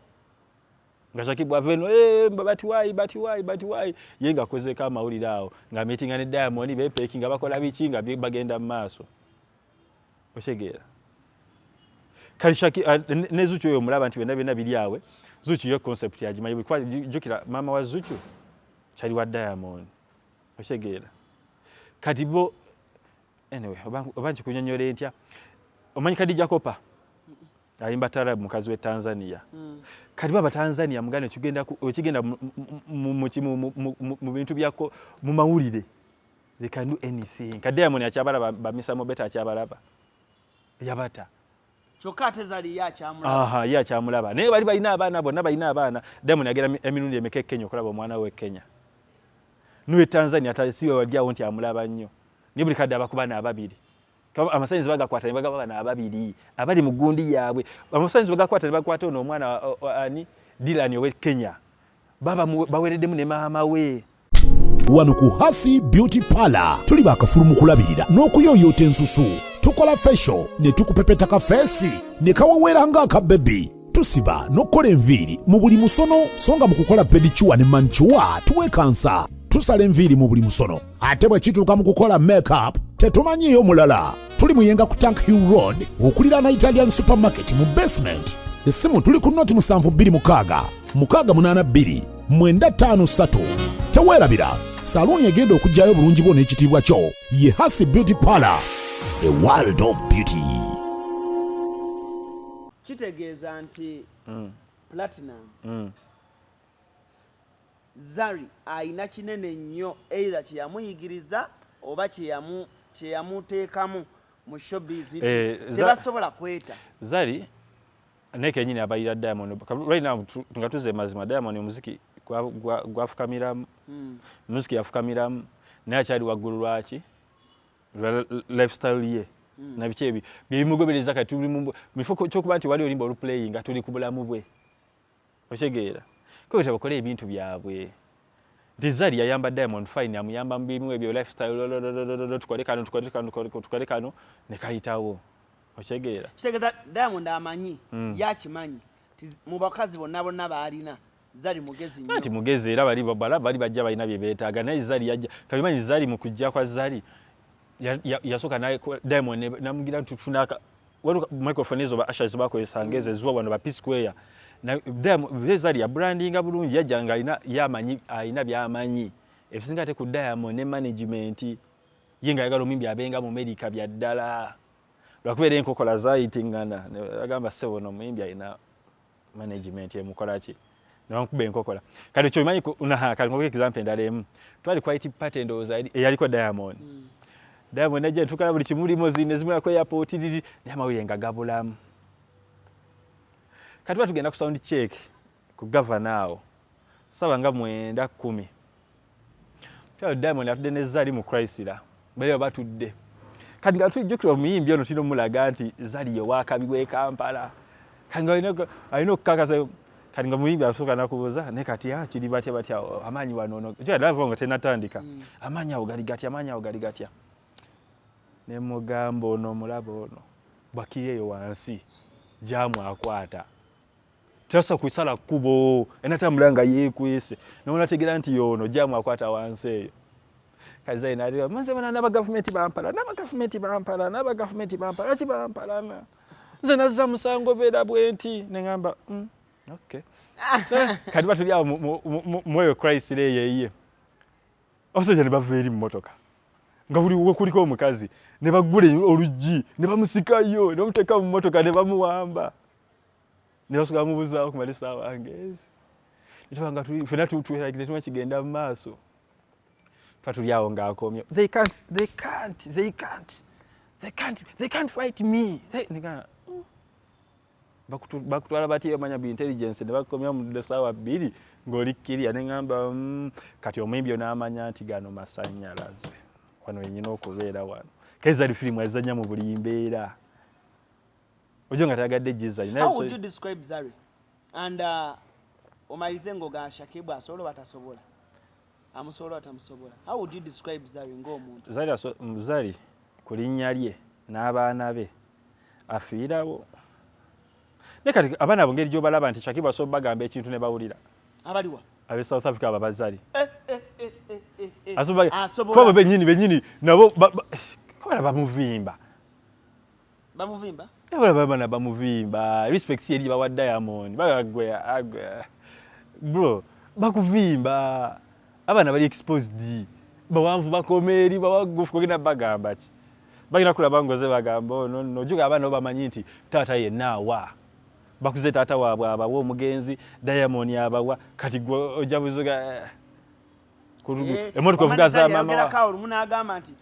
nga Shakibu aveno bati why yenga koze kama ulirawo nga meetinga ne Diamond bepekinga bakola bichinga bagenda maso oshegera kali Shakibu ne Zuchu yo mulaba nti bena bilyawe Zuchu yo concept ya jimayi kwa jukira mama wa Zuchu chali wa Diamond oshegera katibo anyway obanchi kunyonyole entya omanyi Khadija Kopa ayimba tarabu mukazi we Tanzania katibo aba Tanzania mugane okigenda mu bintu byako mu mawulire they can do anything ka Diamond akyabala bamisa mo beta akyabalaba yabata chokate zali yakyamulaba yakyamulaba naye bali balina abaana bonna balina abaana Diamond agera emirundi emeke Kenya okulaba omwana we Kenya nuwe Tanzania atasiwe walya wonti amulaba nnyo ni buli kadde abakubana ababiri kaba amasayizi bagakwata ne bagabana ababiri abali mu gundi yaabwe amasayizi bagakwata ne bakwata ono omwana ani Dylan owe Kenya baba bawereddemu ne maama we wano ku Hasi Beauty Parlor tuli bakafulumu kulabirira n'okuyoyota ensusu tukola facial ne tukupepeta ka face ne kawawera nga aka baby tusiba n'okola enviiri mu buli musono songa mu kukola pedicure ne manicure tuwe kansa tusala enviiri mu buli musono ate bwe kituuka mu kukola makeup tetumanyiyo mulala tuli muyenga ku Tank Hill Road okulira na Italian supermarket mu basement esimu tuli ku noti 72 682 953 teweerabira saluni egenda okujjayo bulungi bwo n'ekitiibwa kyo ye Hasi Beauty Parlor a world of beauty kitegeeza nti Platinum Zari aina kinene nnyo either kyeyamuyigiriza oba kyeyamuteekamu mu showbiz tebasobola kweta Zari neke nyine abayira Diamond right now tungatuze mazima Diamond muziki gwafukamiramu muziki yafukamiramu naye akyali waggulu lwaki lifestyle ye na bichebi bimugobereza kati tuli mifoko kyokuba nti wali olimba oluplaying nga tuli kubulamu bwe oshegeera ko tabakole ebintu byabwe Zari yayamba Diamond fine amuyamba mbimu ebyo lifestyle tukole kano ne kayitawo oshegeera shegeza Diamond amanyi yakimanyi mu bakazi bonna baalina Zari mugezi nnyo ati mugezi era bali bajja balina bye beetaaga naye Zari yajja kabimanyi Zari mu kujja kwa Zari yasoka naye Diamond namugira tufunaka wano microphone ezo ba Ashes bakozesangeze ziwa wano ba P Square na Diamond Zari ya branding bulungi yajanga ina byamanyi ebisinga ate ku Diamond ne management yenga yagalo mimbi abenga mu America bya ddala lwakubera enkokola zayitingana agamba sebo no mimbi ina management emukolachi nankube enkokola kale kyo manyi una kale ngoke example ndalemu twali quite pattern ozaidi yaliko Diamond Diamond aje tukala buli kimuli mozine zimula ko airport ndi nyama uyenga gabulamu kati batugenda ku sound check ku governor awo saba nga 9:10 Tell Diamond atudde ne Zari mu Chrysler bale batudde kati nga tujjukira omuyimbi ono tino mulaga nti Zari ye wakabi we Kampala kati nga alina okukakasa kati nga muyimbi asooka nakubuuza ne kati kiri batya amaanyi wano ono jo alava nga tenatandika amaanyi awo gali gatya ne mugamba ono mulabo ono bakireyo wansi jamu akwata tasa kuisala kubo enatambula nga yekwese naona tegera nti yono jamu akwata wansi eyo kaza inaliwa manze bana naba government bampala ati bampala nze nazza musango bera bwenti nengamba okay kadi batuli awo moyo Chrysler yeye osajja ne bava eri mmotoka nga buli we kuliko omukazi ne bagule oluggi ne bamusikayo ne bamuteka mu mmotoka ne bamuwamba ne basuka mubuza ku malisa wangezi nitwanga tuli fena tutuera kile kigenda mu maaso patuli awo nga akomye they can't fight me nika bakutwala bati amanya bi intelligence ne bakomya mu sawa 2 ngolikiria ne ngamba kati omwibyo n'amanya nti gano masanyalaze wano yenyina okubeera wano keza li film azanya mu buli mbeera ojonga tagadde jiza how would you describe Zari and omalize ngoga Shakibu asolo batasobola amusolo atamusobola how would you describe Zari ng'omuntu Zari kulinnya lye n'abaana be afiirawo nekati abaana bongeri gyo balaba nti Shakibu aso bagamba ekintu ne bawulira abaliwa abe South Africa abazali asobola benyini nabo kola bamuvimba bana bamuvimba respect eri bawa Diamond bagwe bro bakuvimba abana bali exposed bawanvu bakomeri bawagufu kogina bagamba ki bagina kula bangoze bagamba no juga abana obamanyi nti tata ye nawa bakuze tata wabwe abawo omugenzi Diamond yabawa kati gwo ojabuzuga kurugu emoto kuvuga za mama wa kaulu munagamba nti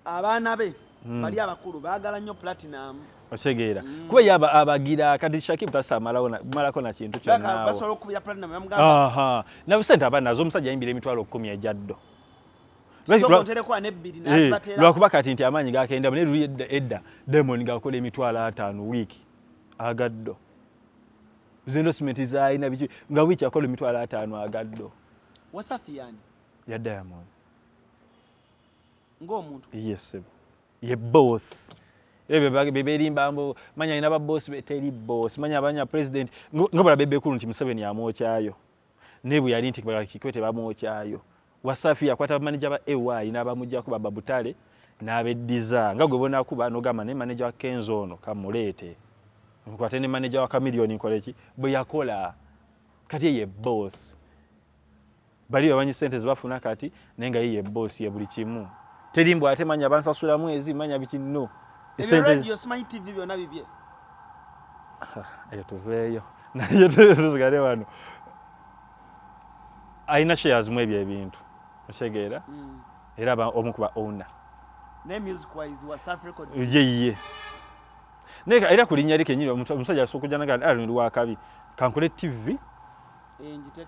abana be bali abakulu bagala nnyo platinum osegeera kuba yaba abagira kati Shakibu tasamala malako na kintu kya nawo basolo kubya platinum yamugamba na busente abana zo musajja yimbire emitwalo 10 ejaddo lwakuba kati nti amanyi gakenda ne edda Diamond gakola emitwalo 5 wiki agaddo zino simenti zaina bichi nga wiki akola emitwalo 5 agaddo Wasafi yani ya Diamond ng'omuntu yes ye boss bebe mbambo manya ina ba boss beteri boss manya abanya president ngobola bebe kulu nti Museveni amwokyayo nebu yali nti Kikwete bamwokyayo Wasafi yakwata manager ba AY n'abamujja ku baba Butale n'abeddiza nga gobona kuba no gama ne manager wa Kenzo ono kamulete nkwate ne manager wa Chameleone nkoleki bwe yakola kati ye boss bali abanyi sente zibafuna kati nenga ye boss ye buli kimu terimbo ate manya bansasula mwezi manya biki no radio Smart TV byona bibye ayo tuveyo na yetuzigale wano aina shares mwebye ebintu oshegeera era ba omukuba owner ne music wise Wasafi Records ye neka era kulinya like nyiro omusajja asokujana kandi ali wa kabi kankole TV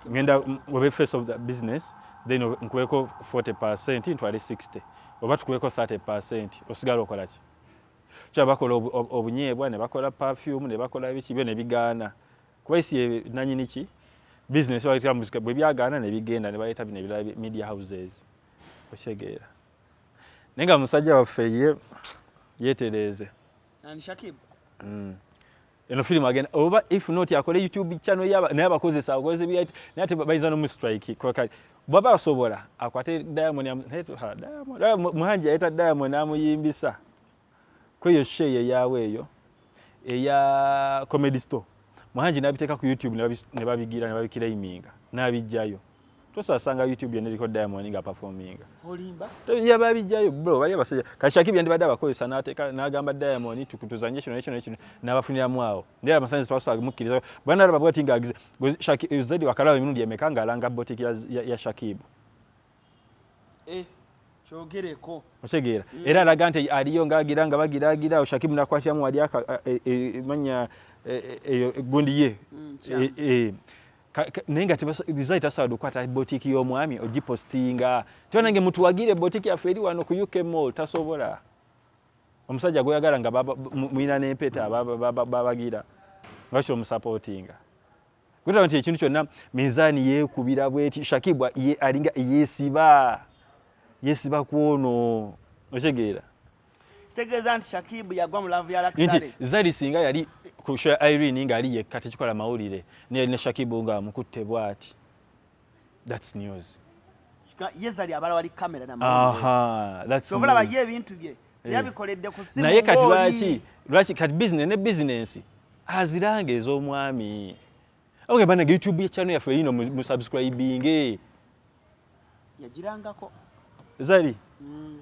ngenda ngobe face of the business then nkuweko 40% ntwale 60 oba tukuweko 30% osigala okola ki kya bakola obunyebwa ne bakola perfume ne bakola biki byo ne bigaana kuba isi nanyini ki business wa muzika bwe byagaana ne bigenda ne bayita bine media houses oshegeera nenga musajja waffe yetereze and Shakibu eno film agenda oba if not yakole YouTube channel yaba naye abakozesa abakoze byati nate bayizana mu strike kwa kali baba asobola akwate Diamond muhanja eta Diamond amuyimbisa kweyo sheye yawe eyo eya Comedy Store muhanji nabiteka ku YouTube ne babigira ne babikira iminga nabijjayo tosasanga YouTube yeniriko Diamond nga performinga olimba ya babijjayo bro bali abasajja Shakibu yandi badaba koyesa nateka nagamba Diamond tukutuzanye kino nabafunira mwawo ndera amasanze twaso agimukiriza bwana araba tinga agize Shakibu zedi wakalawa emirundi emekanga alanga botiki ya Shakibu chogereko oshegeera era alagante aliyo ngagiranga bagiragira Shakibu nakwatyamu wali aka manya gundi ye nenga tibazaita tasaado kwata boutique y'omwami ogipostinga twanange mutu wagire boutique yaffe eri wano ku UK Mall tasobola omusajja goyagala nga muina n'empeta babagira ngakyo omusupportinga kuta nti ekintu kyonna mizani yeekubira bweti Shakibwa alinga yesiba kwono otegeera kitegeeza nti Shakibu yagwa mu laavu ya Lakisale nti Zari singa yali ku show Irene nga ali yekka tekikola mawulire ne Shakibu nga amukutte bwati that's news ye Zari abala wali kamera na mawulire that's so bala ye ebintu bye yabikoledde ku simu naye kati lwaki kati business azirange ez'omwami oge bana YouTube channel yaffe yino mu subscribing yagirangako Zari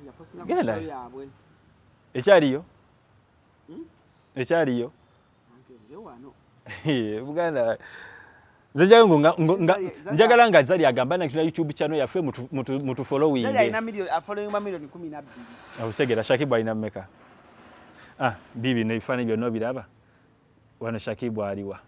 yapostinga ku show yabwe ekyaliyo Buganda nzejayo njagala nga Zari agamba na YouTube channel yaffe mutu following Zari alina following million 12 awusegera Shakibu alina mmeka bibi nebifani byonna biraba wano Shakibu aliwa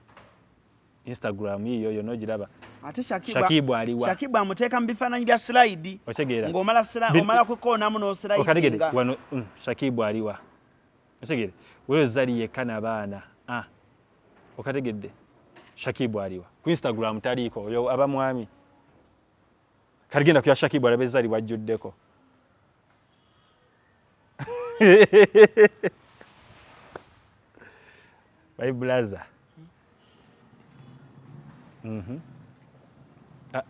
Instagram yiyo yonna ogiraba ate Shakibu aliwa Shakibu amuteeka mu bifaananyi bya slide otegeera ng'omala kukoonamu n'oslide okategedde wano Shakibu aliwa otegeere wewe Zari yekka n'abaana okategedde Shakibu aliwa ku Instagram taliiko oyo abamwami kati genda kuya Shakibu alabe Zari wajjuddeko bye blaza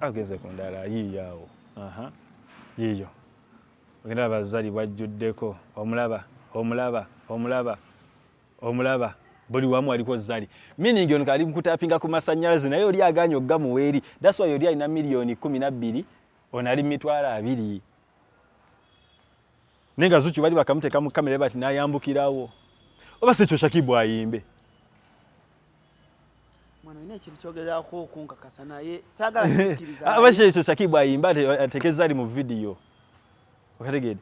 ageze ku ndala yiyawo yiyo ogenda bazali bwajjuddeko omulaba buli wamu aliko Zari meaning ono kali mukutapinga ku masannyalaze naye oli aganya oggamuweeri that's why oli alina milioni 12 ono ali mitwalo 2 nenga Zuchu bali bakamuteeka mu kamera bati nayambukirawo oba se Shakibu ayimbe mwana ine ekintu kyogezaako okunkakasa naye saagala kikiriza abashe Shakibu ayimba ateke Zari mu video okategedde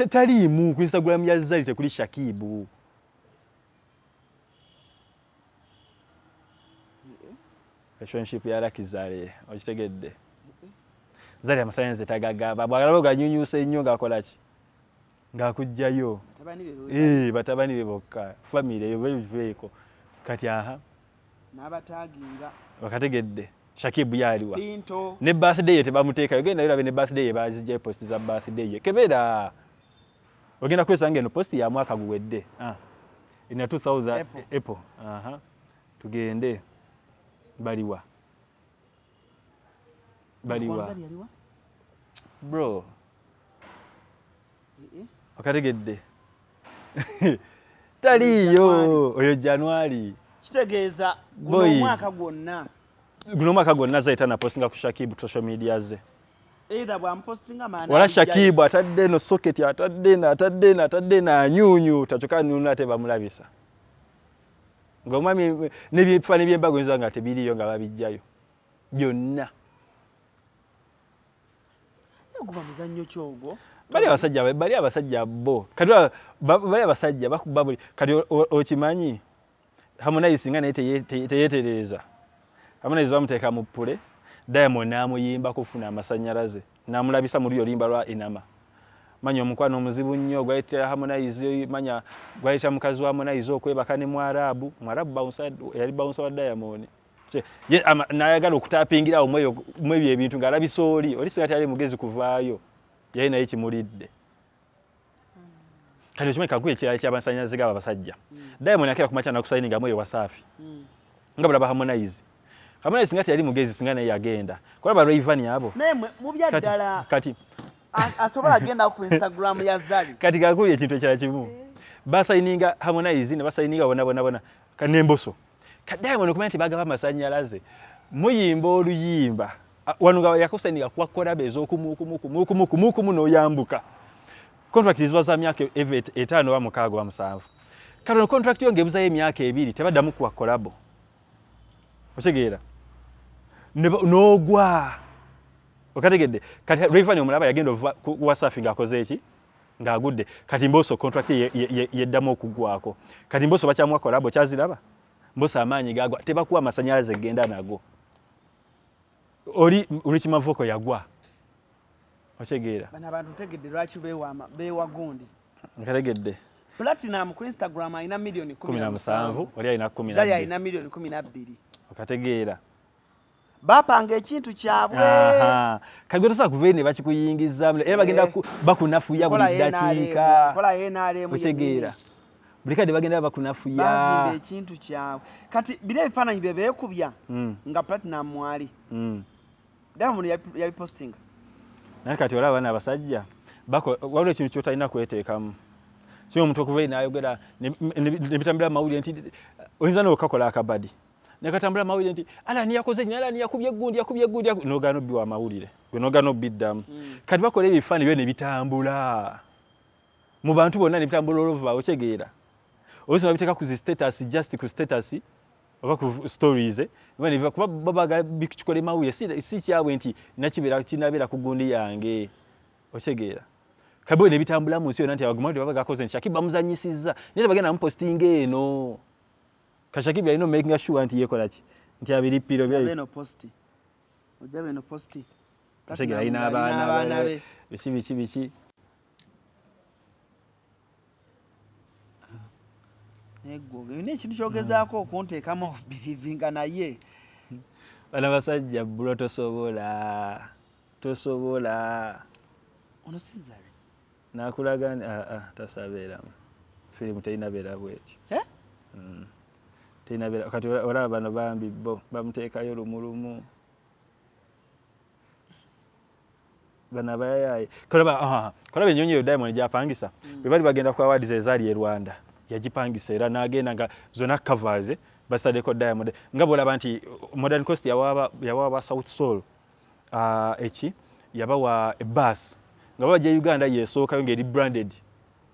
taliimu ku Instagram ya Zari tekuli Shakibu relationship ya Lakizale okitegedde Zari amasayenze tagagaba bwagala ganyunyusa ennyo ng'akolaki ng'akujjayo batabani be bokka family eyo beeko kati n'abataginga wakategedde Shakibu yaliwa ne birthday ye tebamuteeka yogenda yolabe ne birthday ye bazijja post za birthday ye kebera ogenda kwesanga eno post ya mwaka guwedde ina 2000 April tugende baliwa bro wakategedde taliyo oyo January kitegeeza guno omwaka gwonna Zari na postinga ku Shakibu social media ze either bwampostinga maana wala Shakibu atadde no socket atadde na nyunyu tachoka nuna te bamulabisa ngomwami nebifani byembago nzo nga tebiriyo nga babijjayo byonna guba muzannyo kyogo bali abasajja bo kati bali abasajja bakubabuli kati okimanyi Harmonize nga naye teyetereza Harmonize bamuteeka mu pule Diamond namuyimba kufuna amasannyalaze namulabisa muri olimba lwa inama manya omukwano omuzibu nnyo gwayita Harmonize manya gwayita mukazi wa Harmonize okwebaka ne Mwarabu yali bouncer wa Diamond nayagala okutapingira omweyo ebintu ng'alabisooli oli singa tyali mugezi kuvaayo yali naye kimulidde kati okimanyi kakuba ekirala ky'amasannyalaze gaba basajja Diamond akira kumakya nakusayininga mweyo Wasafi nga bulaba Harmonize singa tyali mugezi singa naye yagenda kulaba Rayvanny abo naye mu byaddala kati asobola agenda ku Instagram ya Zari kati kakuli ekintu ekirala kimu basayininga Harmonize ne basayininga bona kanemboso Diamond okumanya nti bagaba amasannyalaze muyimba oluyimba wano nga yakusayininga kwa collab ez'okumukumu n'oyambuka contract ziba za myaka 5 wa 6 wa 7 kano contract yo ngebuzayo emyaka 2 tebaddamu kuwa collab otegeera n'ogwa okategedde kati Rayvanny omulaba yagenda ku Wasafi ng'akoze eki ng'agudde kati Mbosso contract yeddamu okugwako kati Mbosso bakyamwa kolabo kyaziraba Mbosso amaanyi gagwa tebakuwa amasanyalaze genda nago oli Rich Mavoko yagwa ochegeera bana abantu tegedde lwaki bewa gundi nkalegedde Platinum ku Instagram ayina milioni 17 oli ayina 12 Zari ayina milioni 12 okategeera bapanga ekintu kyabwe kagwetosa kuvene bakikuyingiza era bagenda bakunafuya buli dakiika kola yenale mu ochegeera buli kade bagenda bakunafuya bazimba ekintu kyabwe kati bile bifaananyi bebe kubya nga Platinum mwali Diamond yabipostinga naye kati olaba bana abasajja waliwo ekintu kyotalina kweteekamu sio omuntu okuva n'ayogera nebitambula mawulire nti oyinza n'okakola akabadi nekatambula mawulire nti Alani yakoze nnyo Alani yakubye gundi n'ogaana obbiwa amawulire gwe n'ogaana obbiddamu kati bakola ebifaananyi byo ne bitambula mu bantu bonna ne bitambula olova otegeera oyinza babiteeka ku status just ku status oba ku stories kuba babaga bikikole mawulire si kyabwe nti kinabeera ku gundi yange otegeera kabwe ne bitambula mu nsi yonna nti abagumadi babaga akoze nti Shakiba muzanyisizza naye bagenda mupostinga eno Kashakiba alina making sure nti yekola ki nti abiripiro bino posti ojja posti Kashakiba alina abaana be biki nego ekintu kyogezaako okunteekamu belivinga naye bana basajja bro tosobola ono Sizari nakulaga tasabeeramu firimu terina beera bwetyo terina beera kati olaba bano bambi bo bamuteekayo lumulumu bana bayaye kolaba ennyonyi eyo Diamond gyapangisa bwe bali bagenda ku awards ezaali e Rwanda yagipangisa era n'agenda nga zona covers basadeko Diamond nga bolaba nti Modern Coast yawaaba South Soul eki yabawa bus nga bajja Uganda yesookayo ngeri branded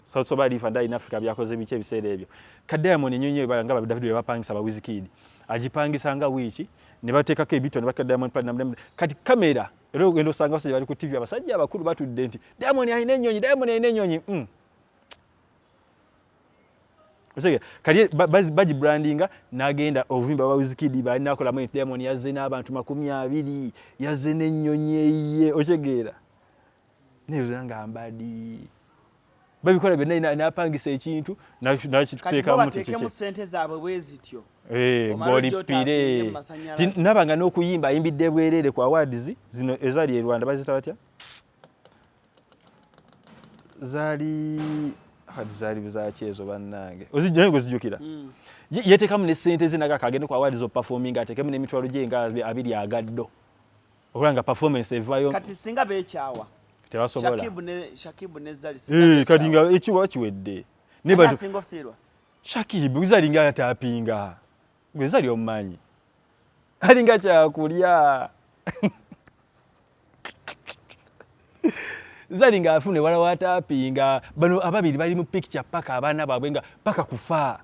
South Soul bali fanda in Africa byakoze biche ebiseera ebyo ka Diamond ennyonyi nga David bapangisa ba Wizkid agipangisa nga wiiki ne bateekako ebito ne bakka Diamond Platinum kati kamera era ogenda osanga abasajja bali ku TV abasajja abakulu batudde nti Diamond alina ennyonyi osege kali baji brandinga nagenda ovimba wa Wizkid balina kola mu Diamond yazze n'abantu 20 yazze n'ennyonyi eye otegeera nezanga mbadi babikola bena napangisa ekintu nakituteeka mu tekemu sente zaabwe bwezityo boli pire nabanga n'okuyimba ayimbidde bwerere ku awards zino ezali e Rwanda bazita batya zali bizakyezo bannange ozijukira yeteekamu ne sente zinaga kagende ku awards of performing ateekemu n'emitwalo gye nga 2 agaddo okulanga performance evayo kati singa beekyawa tebasobola Shakibu ne Zari kati nga ekiwa kiwedde ne bado singo firwa Shakibu Zari nga atapinga gwe Zari omumanyi alinga kyakulya Zari nga afune wala watapinga bano ababiri bali mu picture paka abaana babwe nga paka kufa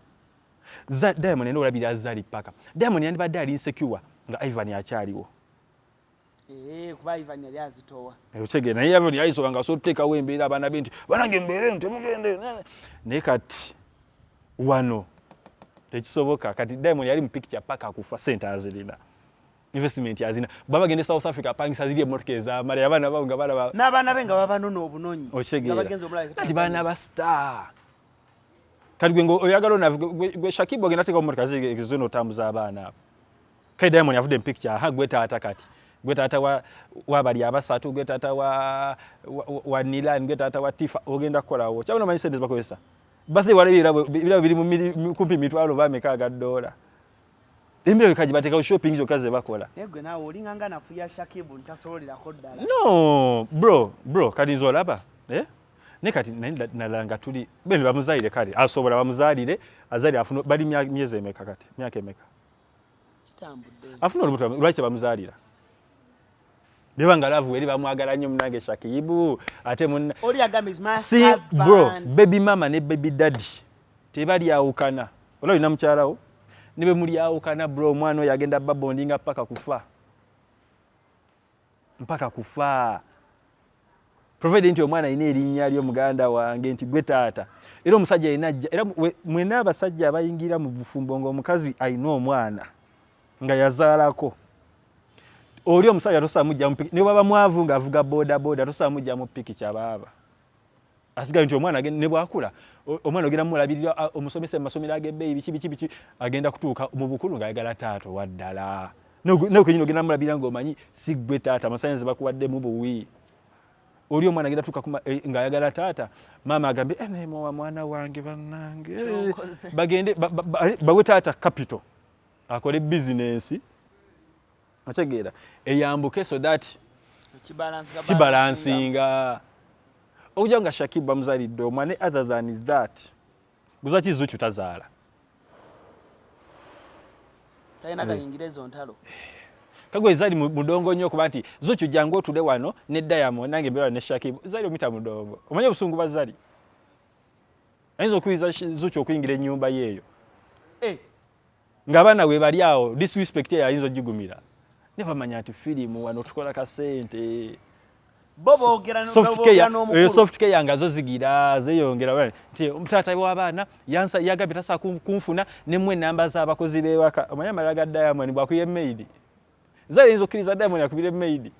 Diamond eno olabira Zari paka Diamond yandibadde ali insecure nga Ivan akyaliwo kuba Ivan yali azitowa ochege naye Ivan yayisoka nga so teeka wembeera abaana binti banange mbeere temugende naye kati wano tekisoboka kati Diamond yali mu picture paka kufa sente azirina investment yazina baba gende South Africa pangisa ziri emotoka ez'amala abaana babo nga balaba n'abaana be nga babanono obunonyi nabagenze omulala kati baana ba star kati gwe oyagala gwe Shakibu agenda teeka emotoka zino otambuza abaana abo kati Diamond yavudde mu picture gwe taata kati gwe taata wa bali abasatu gwe taata wa Nilan gwe taata wa Tifa ogenda kukolawo kyabona manyi sente bakozesa birthday walabira biri mu kumpi mitwalo bameka $. Embiro kaji bateka shopping zo kaze bakola. Egwe nawe olinganga nafuya Shakibu ntasololirako ddala. No, bro kati nzolaba. Ne kati nalanga tuli bene bamuzaire kale asobola bamuzalire azali afuna bali myezi emeka kati myaka emeka. Kitambudde. Afuna olubuto lwaki bamuzalira. Bebanga lavu eri bamwagala nnyo munange Shakibu ate mun Oli agamba is my husband. Bro, baby mama ne baby daddy tebali awukana. Olwo ina mukyalawo. Nibe muli awukana bro mwana oyo agenda babondinga mpaka kufa. provided nti omwana alina erinnya ly'omuganda wange nti gwe taata era omusajja yenajja era mwena abasajja abayingira mu bufumbo ng'omukazi alina omwana nga yazaalako oli omusajja tosobola mujja mu piki ne bwaba mwavu ng'avuga boda tosobola mujja mu piki kyabaaba asigaye nti omwana ne bwakula omwana ogenda mulabirira omusomesa mu masomero ag'ebbeeyi biki agenda kutuuka mu bukulu ng'ayagala taata waddala n'okwenyini ogenda mulabirira ng'omanyi si ggwe taata amasannyalaze bakuwaddemu buwi oli omwana agenda tuuka ng'ayagala taata maama agambe nemowa mwana wange bannange bagende bawe taata capital akole bizinensi ategeera eyambuke so that kibalansinga okujja nga Shakibu bamuzaalidde omwana other than that guzaki Zuchu tazaala talina kayingira ezo ntalo kagwe zali mudongo nnyo kuba nti Zuchu jangu otude wano ne Diamond nange mbera ne Shakibu zali omita mudongo omanye obusungu bazali ayinza okuyiza Zuchu okuyingira ennyumba yeeyo ng'abaana we bali awo disrespect ayinza ogigumira ne bamanya nti firimu wano tukola kasente bobo ogera n'omukulu soft care yange azozigira zeyongera nti omutaata w'abaana yagambye tasobola kunfuna ne mmwe ennamba z'abakozi b'ewaka omanye amalala ga Diamond bw'akuba email zali ayinza okkiriza Diamond akubira email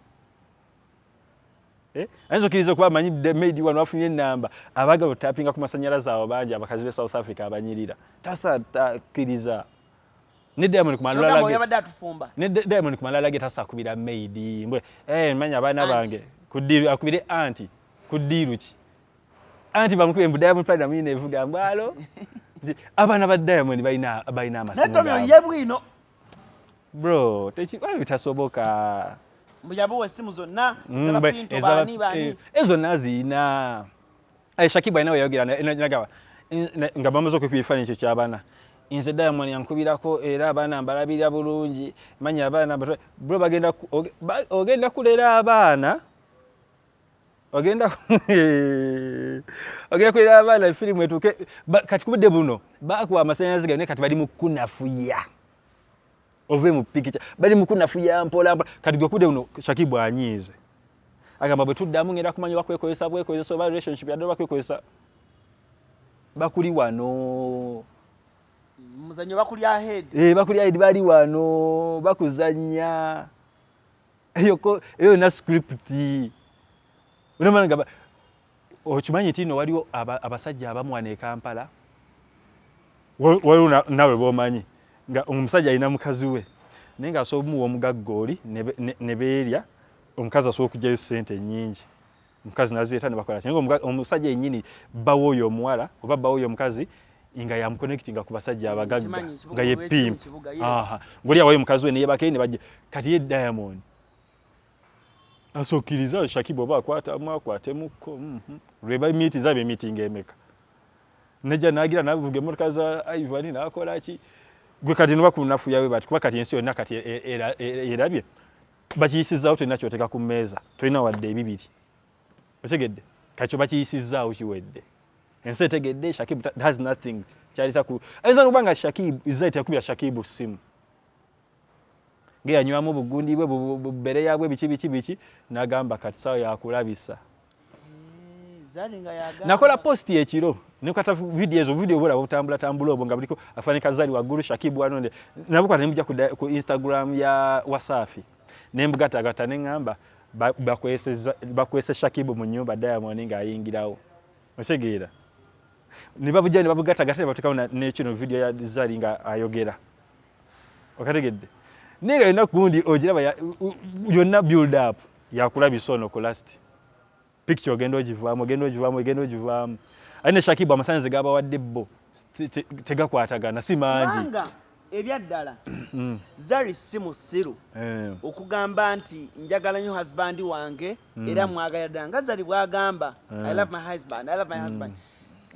ayinza okkiriza okuba amanyi email wano afunye ennamba abaagala otapinga ku masannyalaze awo bangi abakazi b'e South Africa abanyirira takkiriza ne Diamond ku malala ge tasobola kubira mail mbwe manya abaana bange akubire anti kudiru ki anti bamukube mbu Diamond Platinum yine evuga mbwalo abaana ba Diamond balina amasimu netomyo yebwino bro bitasoboka mbuyabuwe simu zonna pinto bani ezo nazina Shakibu alina weyayogera nagaba nga bamaze okwepiira ekifaananyi ekyo ky'abaana nze Diamond yankubirako era abaana mbalabirira bulungi manya abaana bro ogenda kulera abaana ogenda kulera abaana firimu etuuke kati kubudde buno bakuwa amasannyalaze gane kati bali mu kunafuya ove mu pikicha bali mu kunafuya mpola kati gwe kubudde buno Shakibu anyiize agamba bwe tuddamu ngenda kumanya bakwekozesa oba relationship yadde bakwekozesa bakuli wano muzanyo bakuli ahead bakuli ahead bali wano bakuzanya eyo na script unomana ngaba okimanyi tino waliwo abasajja abamwana e Kampala waliwo nawe bomanyi nga omusajja alina mukazi we naye nga asobola omuwa omugaggooli ne beerya omukazi asobola okugyayo ssente nnyingi omukazi nazireeta ne bakola naye omusajja yennyini bawo oyo omuwala oba bawo oyo omukazi nga yamuconnectinga ku basajja abagagga nga yepimu ng'oli awayo omukazi we neyebakayo ne bajja kati ye Diamond asokkiriza Shakibu oba akwatemuko lweba miiti zabe miitinga emeka nejja nagira navuga emmotoka za Ivan nakola ki gwe kati noba kunafuyawe bati kuba kati ensi yonna kati erabye bakiyisizaawo tolina kyoteeka ku mmeeza tolina wadde ebibiri otegedde kakyo bakiyisizaawo kiwedde ensi etegedde Shakibu has nothing kyaleta ku ayinza okuba nga Shakibu izaita yakubira Shakibu simu ngeyanywamu bugundi bwe bubere yabwe biki nagamba kati sawa yakulabisa nakola posti ekiro nekata video bola butambula obwo nga buliko afanika Zari waggulu Shakibu wanonde nabukwata nemujja ku Instagram ya Wasafi nembugata neŋŋamba bakwese Shakibu mu nnyumba Diamond nga ayingirawo otegeera ne babugata batekawo nekino video ya Zari nga ayogera okategedde ninga yonna kundi ogiraba yonna build up yakulabisa ono ku last picture ogenda ogivaamu alina Shakibu amasannyalaze gabawadde bo tegakwatagana si mangi ebyaddala Zari si musiru okugamba nti njagala nnyo husband wange era mwagala ddala nga Zari bwagamba I love my husband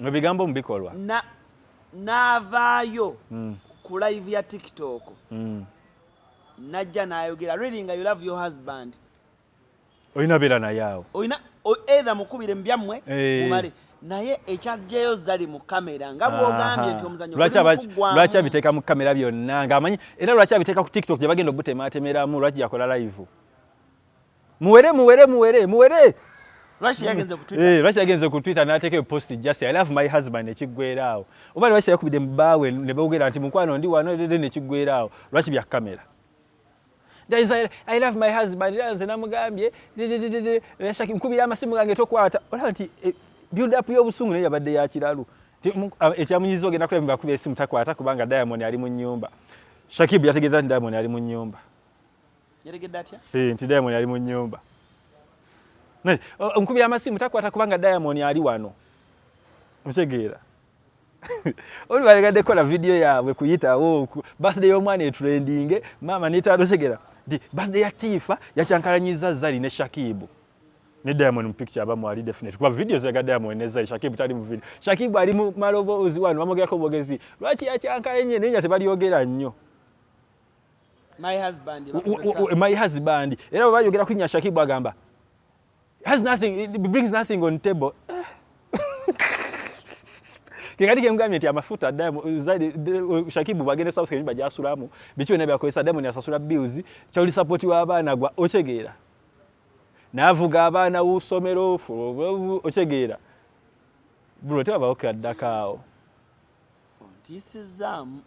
ebigambo mu bikolwa n'avaayo ku live ya TikTok najja n'ayogera really nga you love your husband olina beera naye awo olina either mukubire mu byammwe mumale naye ekyajjayo Zari mu kamera nga bw'ogambye nti omuzannyo lwaki abiteeka mu kamera byonna ng'amanyi era lwaki abiteeka ku TikTok gye bagenda obutemaatemeramu lwaki yakola live muwere Lwaki yagenze ku Twitter? Lwaki yagenze ku Twitter n'ateeka post just I love my husband ekiggweeraawo. Oba lwaki yakubidde mu bbaawe ne boogera nti mukwano ndi wano n'ekiggweeraawo. Lwaki bya kamera? I love my husband. Nze namugambye Shakib nkubira amasimu gange tokwata. Olaba nti build up y'obusungu naye yabadde ya kiralu. Ekyamunyiza ogenda kulaba bakubye esimu takwata kubanga Diamond ali mu nnyumba. Shakib yategeeza nti Diamond ali mu nnyumba. Yategedde atya? Nti Diamond ali mu nnyumba. Nkubira amasimu takwata kubanga Diamond ali wano. Mutegeera. Oli balegadde kola video yaabwe kuyitawo birthday y'omwana etrending mama nitaadosegera di birthday ya Tifa yakyankalanyiza Zari ne Shakib ne Diamond mu picture abamu ali definitely kuba video za Diamond ne Zari Shakib tali mu video Shakib ali mu maloboozi wano bamogerako bogezi lwaki yakyankalanye nenya tebalyogera nnyo my husband era bayogera kunya Shakib agamba has nothing it brings nothing on table Kikati kemugambye nti amafuta Zari Shakib bagende South Kenya bajasulamu bikiwe ne byakozesa Diamond yasasula bills kyali support w'abaana gwa ochegeera navuga abaana usomero ochegeera bro teba okadakao tisizam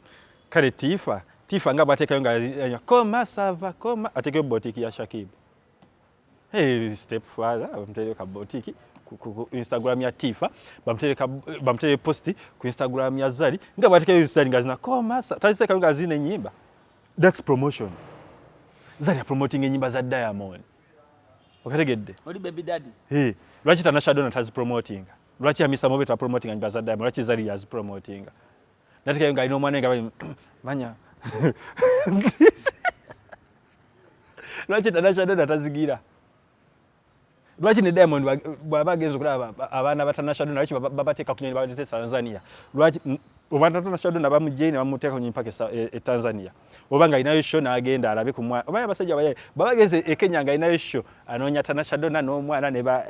kale Tifa nga bateka nga koma sava koma ateke botiki ya Shakib step father bamtereka botiki ku Instagram ya Tifa bamtereka posti ku Instagram ya Zari nga bateka Zari ngazina koma taziteka ngazine nyimba that's promotion Zari ya promoting nyimba za Diamond okategedde oli baby daddy lwaki Tanasha Donna tazi promoting lwaki Hamisa Mobeto ta promoting nyimba za Diamond lwaki Zari yazi promoting nateka nga ino mwana nga banya lwaki Tanasha Donna tazigira lwaki ne Diamond babagezo kulaba abaana ba Tanasha Donna lwaki babateka kunyoni babate Tanzania lwaki obanda Tanasha Donna bamujene bamuteka kunyoni pake Tanzania obanga inayo show na agenda alabe kumwa obaya basajja baye babageze Kenya nga inayo show anonya Tanasha Donna no mwana ne ba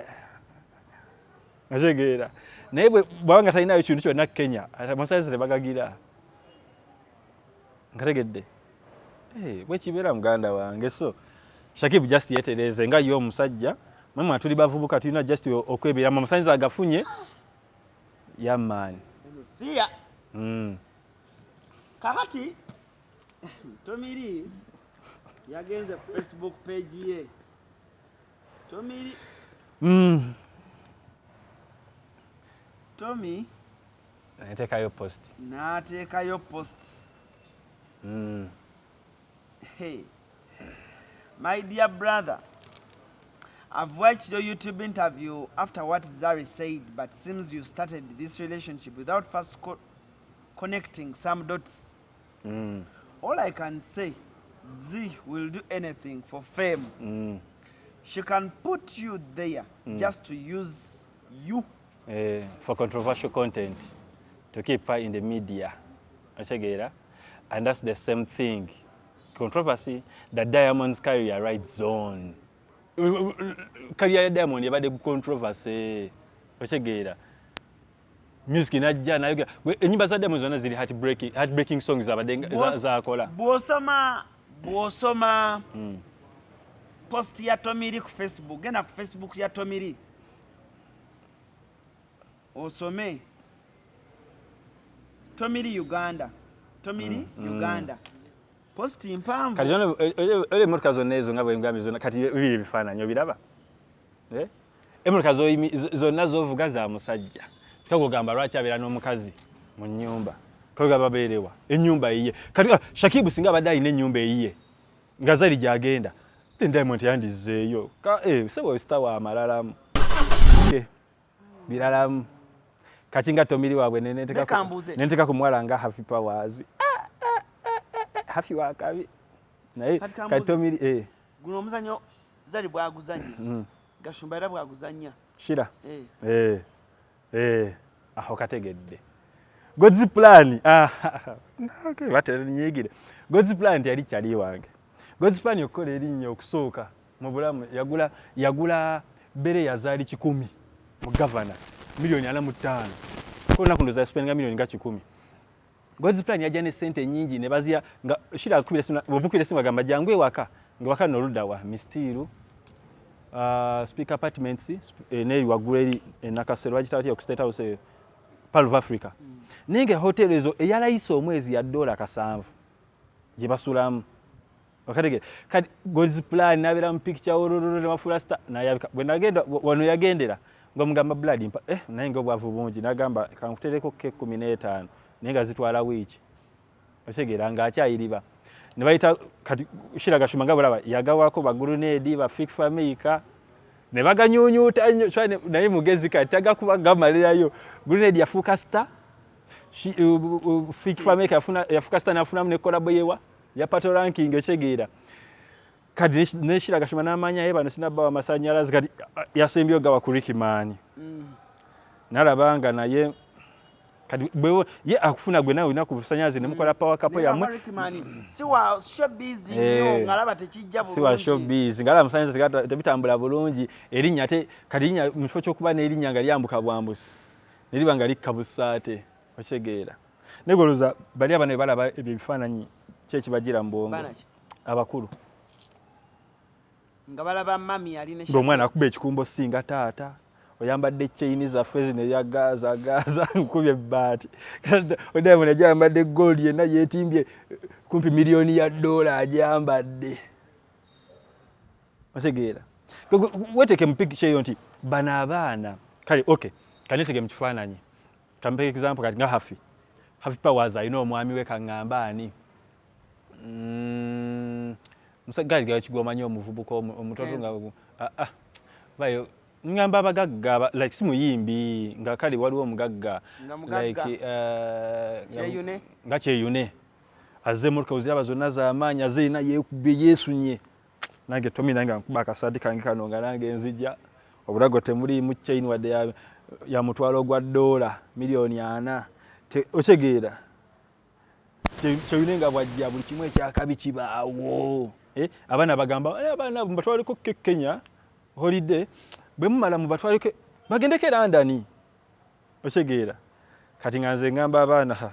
ajegeera naye bwanga talinayo kintu kyonna Kenya atamusayize ne bagagira ngategedde bwe kibeera muganda wange so Shakib just yetereze nga yo omusajja mama tuli bavubuka tulina just okwebera mama sanyiza agafunye ya man fia kakati Tomiri yagenze ku Facebook page ye Tomiri Tommy natekayo post Hey my dear brother, I've watched your YouTube interview after what Zari said, but seems you started this relationship without first connecting some dots. All I can say, Z will do anything for fame. She can put you there just to use you. For controversial content, to keep her in the media. And that's the same thing. Controversy, the Diamond's career right zone. Career Diamond yabade controversy. Music inajja nayo enyimba za Diamond zona zili heartbreaking songs za akola. Bwosoma post ya Tomiri ku Facebook, gena ku Facebook ya Tomiri. Osome Tomiri Uganda. Uganda. Post impamvu. Kati ole motoka zonna ezo nga bwe ngambi zonna kati bibiri bifaananyi obiraba? Emotoka zonna z'ovuga za musajja. Tukagamba lwaki abeera n'omukazi mu nnyumba. Kagamba babeerewa. Ennyumba yiye. Kati Shakib singa abadde alina ennyumba eyiye. Nga Zari gy'agenda. Diamond yandizeeyo. Sebo star wa amalalamu. Biralamu. Kati nga Tomiri waabwe nenteka ku mwala nga Happy Powers. Happy wakabi. Naye kati Tomiri guno omuzanyo Zari bwaguzanya. Gashumba era bwaguzanya. Shira. Aho kategedde. God's plan. Okay, batera nyegire. God's plan yali kyali wange. God's plan yokola erinnya okusooka mu bulamu yagula bere ya Zari 10 mu governor $45,000. Kona kundoza spend nga $10,000. God's plan yajja ne sente nyingi ne bazia nga Shira akubira simu bumukubira simu agamba jangwe waka nga waka no luda wa mistiru Speaker Apartments ne waggulu eri Nakasero bagitawatya ku State House Pearl of Africa. Nenge hotel ezo eyalayisa omwezi ya $7 gye basulamu. Okatege kati God's plan nabera mu picture ororo ne mafula star nayabika bwe nagenda wano yagendera ngomugamba blood naye ngo bwavu bungi nagamba kankutereko ke 15 nenga zitwala wiki osegera nga akyayiriba ne bayita kati shiraga shumanga bulaba yagawako bagurunedi ba fik famika ne baganyunyuta nnyo naye mugezi kati agakuba gamalirayo gurunedi yafuka star fik famika yafuka star nafuna mu collab yewa ya pato ranking esegera kadi neshiraga shuma namanya yeba nesinaba amasanyalazi kadi yasembyo gawa kurikimani nalabanga naye kadi bwe ye akufuna gwe nawe inaku busanyazi nemukola power couple ya kurikimani siwa showbiz nyo ngalaba tekijja bulungi siwa showbiz ngala musanyazi tebitambula bulungi erinya te kadi erinya mufo kyokuba ne erinya ngali ambuka bwambusi nelibanga likabusate okegera negoloza bali abana balaba ebifananyi chechi bagira mbongo abakulu nga balaba mami ali ne ngomwana akube ekikumbo singa taata oyambadde chaini za fezi ne ya gaza nkubye bati odemo ne jambadde gold yena yetimbye kumpi milioni ya dola ajambadde osegera weteke mpikishe yonti bana abana kale okay kanetege mkifananyi kampe example kati nga hafi powers ayina omwami we kangamba ani musagali gachigoma nyo muvubuko omutoto nga bayo ngamba abagagga like simuyimbi nga kali waliwo omugagga like cheyune nga cheyune aze mulka uziraba zonna za amanya zeina yekubye yesunye nange tomi nange nkuba kasadi kange kano nga nange nzija obulago temuli mu chain wade ya mutwalo gwa $4 milioni 4 ochegeera cheyunenga bwajja buli kimwe kyakabi kibaawo abana bagamba abana mbatwaliko Kenya holiday bwe mumala mubatwalike bagendeke London ochegeera kati nganze ngamba abana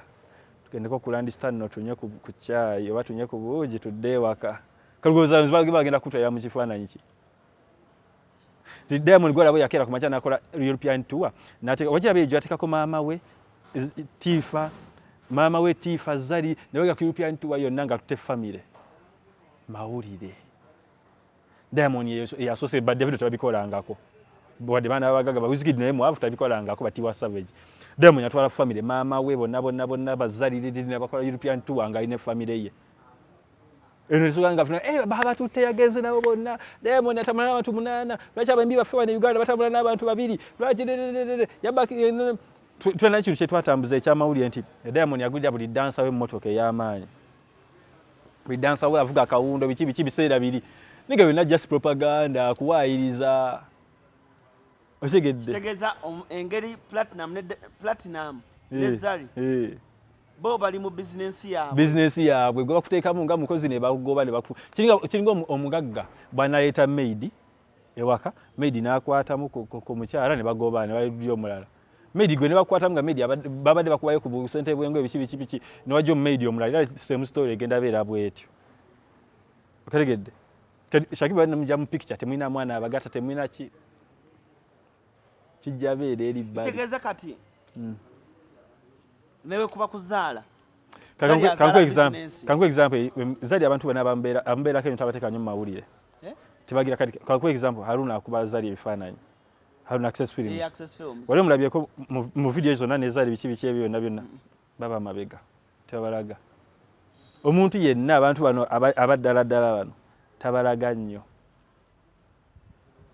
tugendeko ku Landstone notunye ku chai oba tunye ku buji tudde waka kalugoza bagenda kutwala mu kifaananyi ki Diamond gwala bwe yakera ku machana akola European tour nateka wajira bye jatekako mama we Tifa Zari nawega ku European tour yonna nga tute family mawulire Diamond ye associate but David tabikolangako bwade bana abagaga Wizkid naye mu after tabikolangako batiwa Savage Diamond yatwala family mama we bonna bazali n'abakola European tour nga ine family ye enezuganga funa baba tutte yageze nabo bonna Diamond atamana abantu 8 lwacha bambi bafewa ne Uganda batamana n'abantu 2 lwaje yabaki tuna kintu kyetwatambuza ekyamawulire nti Diamond yagulira buli dansa we mmotoka ey'amaanyi buli dansa we avuga kawundo biki biseera biri niga bina just propaganda kuwaayiriza osegedde tegeza engeri platinum Zari bo bali mu business yaabwe gwe bakuteekamu nga mukozi ne bakugoba ne bakufu kiringa omugagga bwanaleeta maid ewaka maid n'akwatamu ku mukyala ne bagoba ne bayidyo omulala maid gwe ne bakwatamu nga maid babadde bakubayo ku sente bwengo biki ne wajjo maid omulala same story egenda beera bwetyo okategedde Shakiba namujja mu picture temwina mwana abagata temwina ki kijja beera eri bali tegeza kati newe kuba kuzaala kanku example Zari abantu bana bambera kenyo tabateka nyo mawulire tibagira kati kanku example Haruna akuba Zari ebifananyi Haruna Access Films wale mulabye ko mu video zonna ne Zari biki ebyo byonna baba mabega tebalaga omuntu yenna abantu bano abaddala bano tabalaga nnyo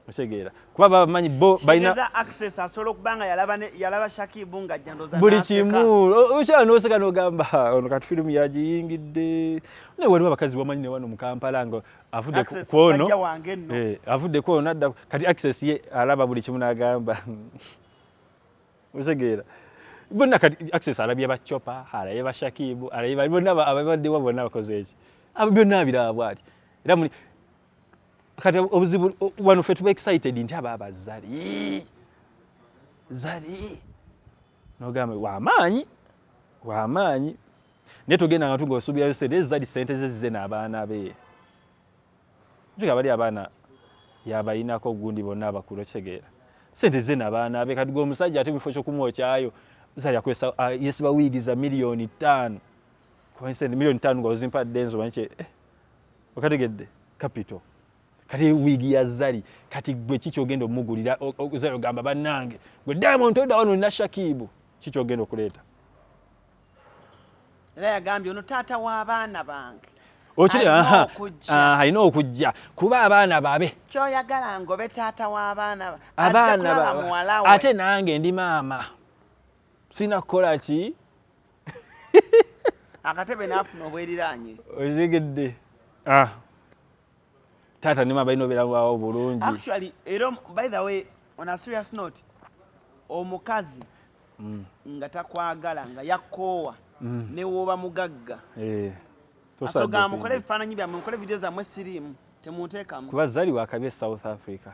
osegeera kuba bamanyi bo baina access asolo kubanga yalaba Shakibu nga jandoza buli kimu okyala noseka nogamba ono kati film yagiyingidde ne waliwo abakazi bamanyi ne wano mu Kampala ngo avudde kwono avudde kwono adda kati access ye alaba buli kimu nagamba osegeera bonna kati access alabye bachopa alaye ba Shakibu alaye bonna ababadde wabona bakoze eki abo byonna abiraba ati era muli kati obuzibu wano fe tuba excited nti ababa Zari nogamba wamaanyi ne tugenda nga tungo osubira Zari sente ze n'abaana be njuga bali abaana yabayinako gundi bonna abakulu kyegeera sente ze n'abaana abe kati omusajja ate mufo kyokumwokyayo musajja akwesa yesiba wiigiza milioni 5 kwa sente milioni 5 nga ozimpadde enzo manche okategedde capital kati wigi ya zali kati gwe kikyogenda omugulira okuzalo gamba bannange gwe Diamond oda wano na Shakibu kikyogenda okuleeta era yagambye ono taata w'abaana bange okiri alina okujja kuba abaana babe kyoyagala ngobe taata w'abaana abaana ate nange ndi maama sina kukola ki akatebe n'afuna obweriranye ozegedde taata ne mama balina obeerawo bulungi actually by the way on a serious note omukazi nga takwagala nga yakoowa ne wooba mugagga asoga mukole ebifaananyi byammwe mukole video zammwe siriimu temunteekamu kuba zaliwa akabi South Africa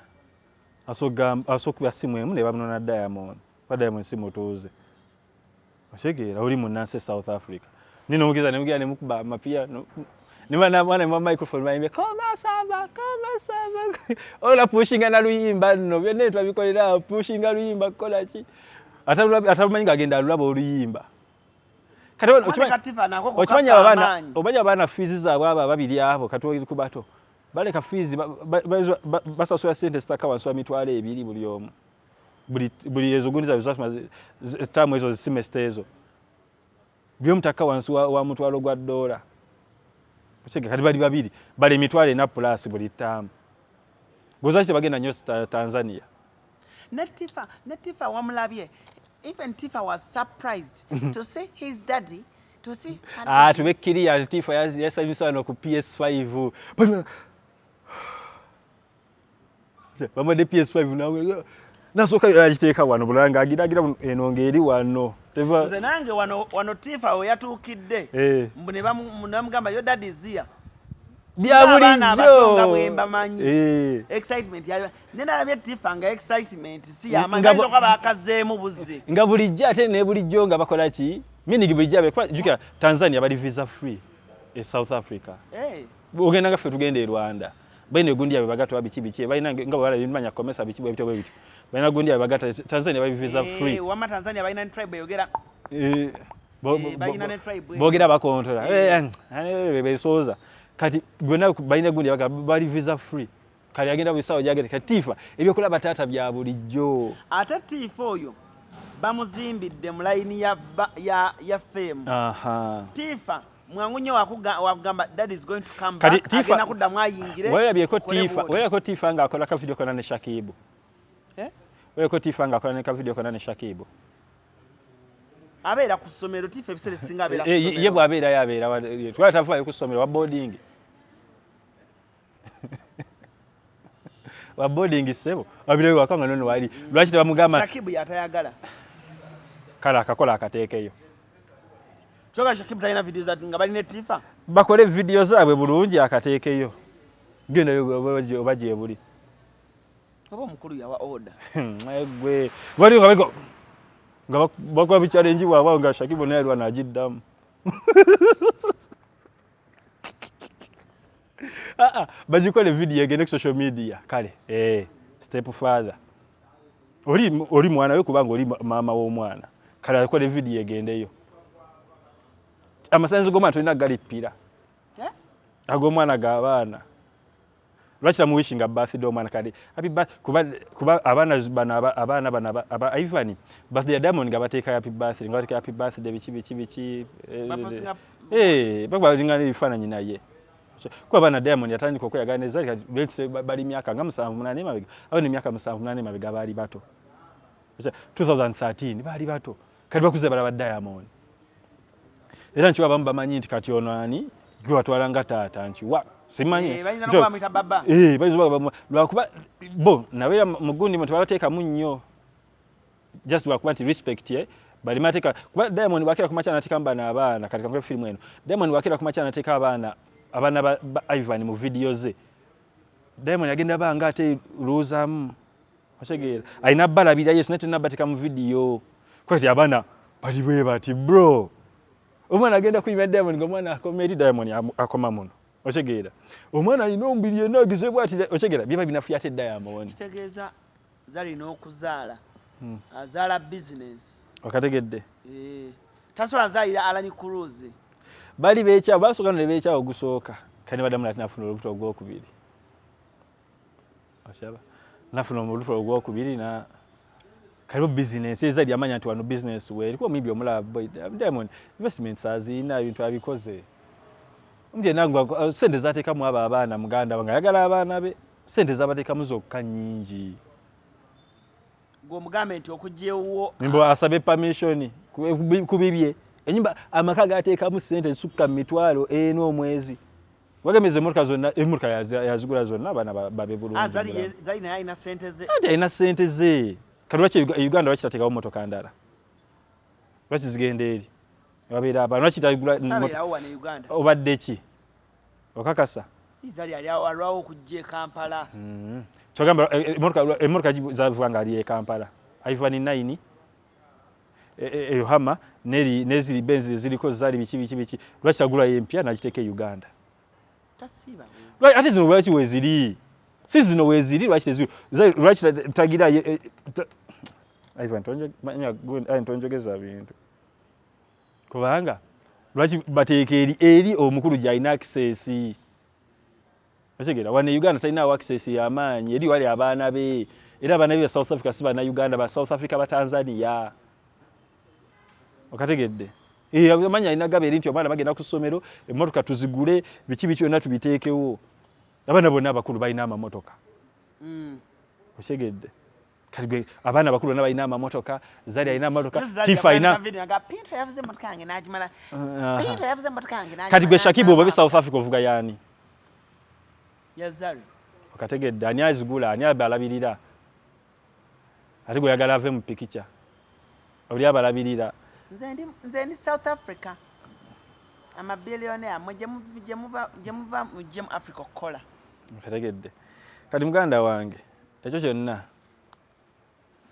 asokubya simu emu ne bamunona Diamond simu tuuze oshegeera oli munnansi South Africa nino mugiza nemugira nemukuba amapia nimana mwana mu microphone bayimbe koma sava ola pushinga na luyimba nno byonna twabikolera pushinga luyimba kola ki atamanyi agenda alulaba oluyimba kati okimanya abana fees zaabwe abo babiri abo kati oli kubato baleka fees basasula sente zitaka wansi wa mitwalo 2 buli omu buli ezo gundi za tamu ezo semester ezo byomutaka wansi wa mutwalo gwa $. Kucheke kati bali babiri bali mitwalo 4 plus buli tamu gozachi bagenda nyo Tanzania Netifa wamulabye. Even Tifa was surprised to see his daddy, to see tubekiria Tifa yasanyusa no ku PS5 bamade PS5 nasoka yagiteeka wano bulanga agira eno ngeri wano teva nze nange wano Tifa we yatukidde mbune bamugamba yo daddy is here byabulijjo bwemba manyi excitement yali nena labye Tifa nga excitement si yamanyi ngo bakazeemu buzzi nga bulijjo ate ne bulijjo nga bakola ki miningi bulijjo abe juka Tanzania bali visa free South Africa ogenda nga fe tugende Rwanda bene gundi abe bagato abikibikie balina nga bala bimanya komesa bikibu ebito bwe biti balina gundi abe bagata Tanzania bali visa free wama Tanzania balina tribe yogera bogera bakontrola besoza kati gwena balina gundi bali visa free kali agenda bisawo jagere kati Tifa ebyokola batata bya bulijjo ate Tifa oyo bamuzimbidde mu line ya fame Tifa mwangunye wakugamba dad is going to come back agena kuddamu ayingire wera ko Tifa nga akola ka video kona ne Shakibu wera ko Tifa nga akola ne ka video kona ne Shakibu abeera ku ssomero Tifa ebisere singa abeera ku ssomero ye bwabeera yabeera twatafayo ku ssomero wa boarding wa boarding sebo abire wakanga nono wali lwaki tebamugamba Shakibu yatayagala kala akakola akateekeyo choka Shakibu tayina video za nga bali ne Tifa bakole video zaabwe bulungi akateekeyo genda yo obaje buli oba mukulu yawa order gwe wali ngabeko nga bakwa bichallenge bwabo nga Shakibu naye alwa najiddamu bajikole video egende ku social media kale step further oli mwana we kubanga oli mama wo mwana kale akole video egendeyo amasanzo goma tulina galipira ago mwana gabana lwakira mu wishinga birthday omwana kale happy birthday kuba abana bana aba Ivan birthday ya Diamond ngabateeka happy birthday ngabateeka happy birthday bichi bagwa lingana ifananyi naye kwa bana Diamond yatandika okuyagana ezali kati bali myaka nga 78 mabega abo ni myaka 78 mabega bali bato 2013 bali bato kati bakuze bala Diamond era nchi wabamu bamanyi nti kati ono ani gwe watwalanga taata nchi wa simanyi bayinza no kwamita baba bayinza lwakuba bo nawe mugundi mtu bateeka munnyo just lwakuba nti respect bali mateka kuba Diamond wakira kumacha anatika mbana abana katika kwa film eno Diamond wakira kumacha anatika abana ba Ivan mu video ze Diamond yagenda banga ate luzamu ashegera aina bala bila yes netu nabatika mu video kwati abana bali bati bro omwana agenda kuimya Diamond ngomwana akomedi Diamond akoma muno otegeera omwana alina omubiri yenna agize bw'ati otegeera biba binafuya ate Diamond kitegeeza zalina okuzaala azaala business okategedde tasobola zaalira Alani Cruz bali beekyawo basooka ne beekyawo ogusooka kani badamu nati nafuna olubuto ogwokubiri okyaba nafuna olubuto ogwokubiri na kaliwo business ezali amanya nti wano business we eriko omuyimbi omulaba Diamond investments azina ebintu abikoze omuje nangu sente zateekamu abo abaana muganda wange ayagala abaana be sente zabateekamu zokka nnyingi gwomugambe nti okugyewo nimbo asabe permission kubibye enyumba amaka gateekamu sente zisukka mu mitwalo eno omwezi wagemeze emotoka zonna emotoka yazigula zonna abaana babe bulungi zali naye alina sente ze ate alina sente ze kati lwaki Uganda lwaki tateekawo motoka ndala lwaki zigenda eri wabeera abantu lwaki tabeerawo wano e Uganda obadde ki okakasa zali alwawo okujja e Kampala kyogamba emotoka zavuga nga ali e Kampala iPhone 9 Yohama neziri Benz ziliko zali biki lwaki tagula empya nakiteeka e Uganda tasiba ate zino lwaki weziri si zino weziri lwaki tagira ntonjogeza bintu kubanga lwaki bateeka eri omukulu gy'alina access otegeera wano Uganda talinawo access y'amaanyi eri wali abaana be era abaana be South Africa si bana Uganda ba South Africa ba Tanzania okategedde amanya alina gabeeri nti omwana bagenda ku ssomero emmotoka tuzigule biki byonna tubiteekewo abaana bonna abakulu balina amamotoka otegedde kati abaana abakulu bonna balina amamotoka zali alina amamotoka Tifa alina kati gwe Shakibu oba South Africa ovuga yaani yazali okategedde ani azigula ani abalabirira ate gwe yagala ave mu pikicha oli abalabirira nze ndi South Africa amabilionea gyemuva mujje mu Africa okukola okategedde kati muganda wange ekyo kyonna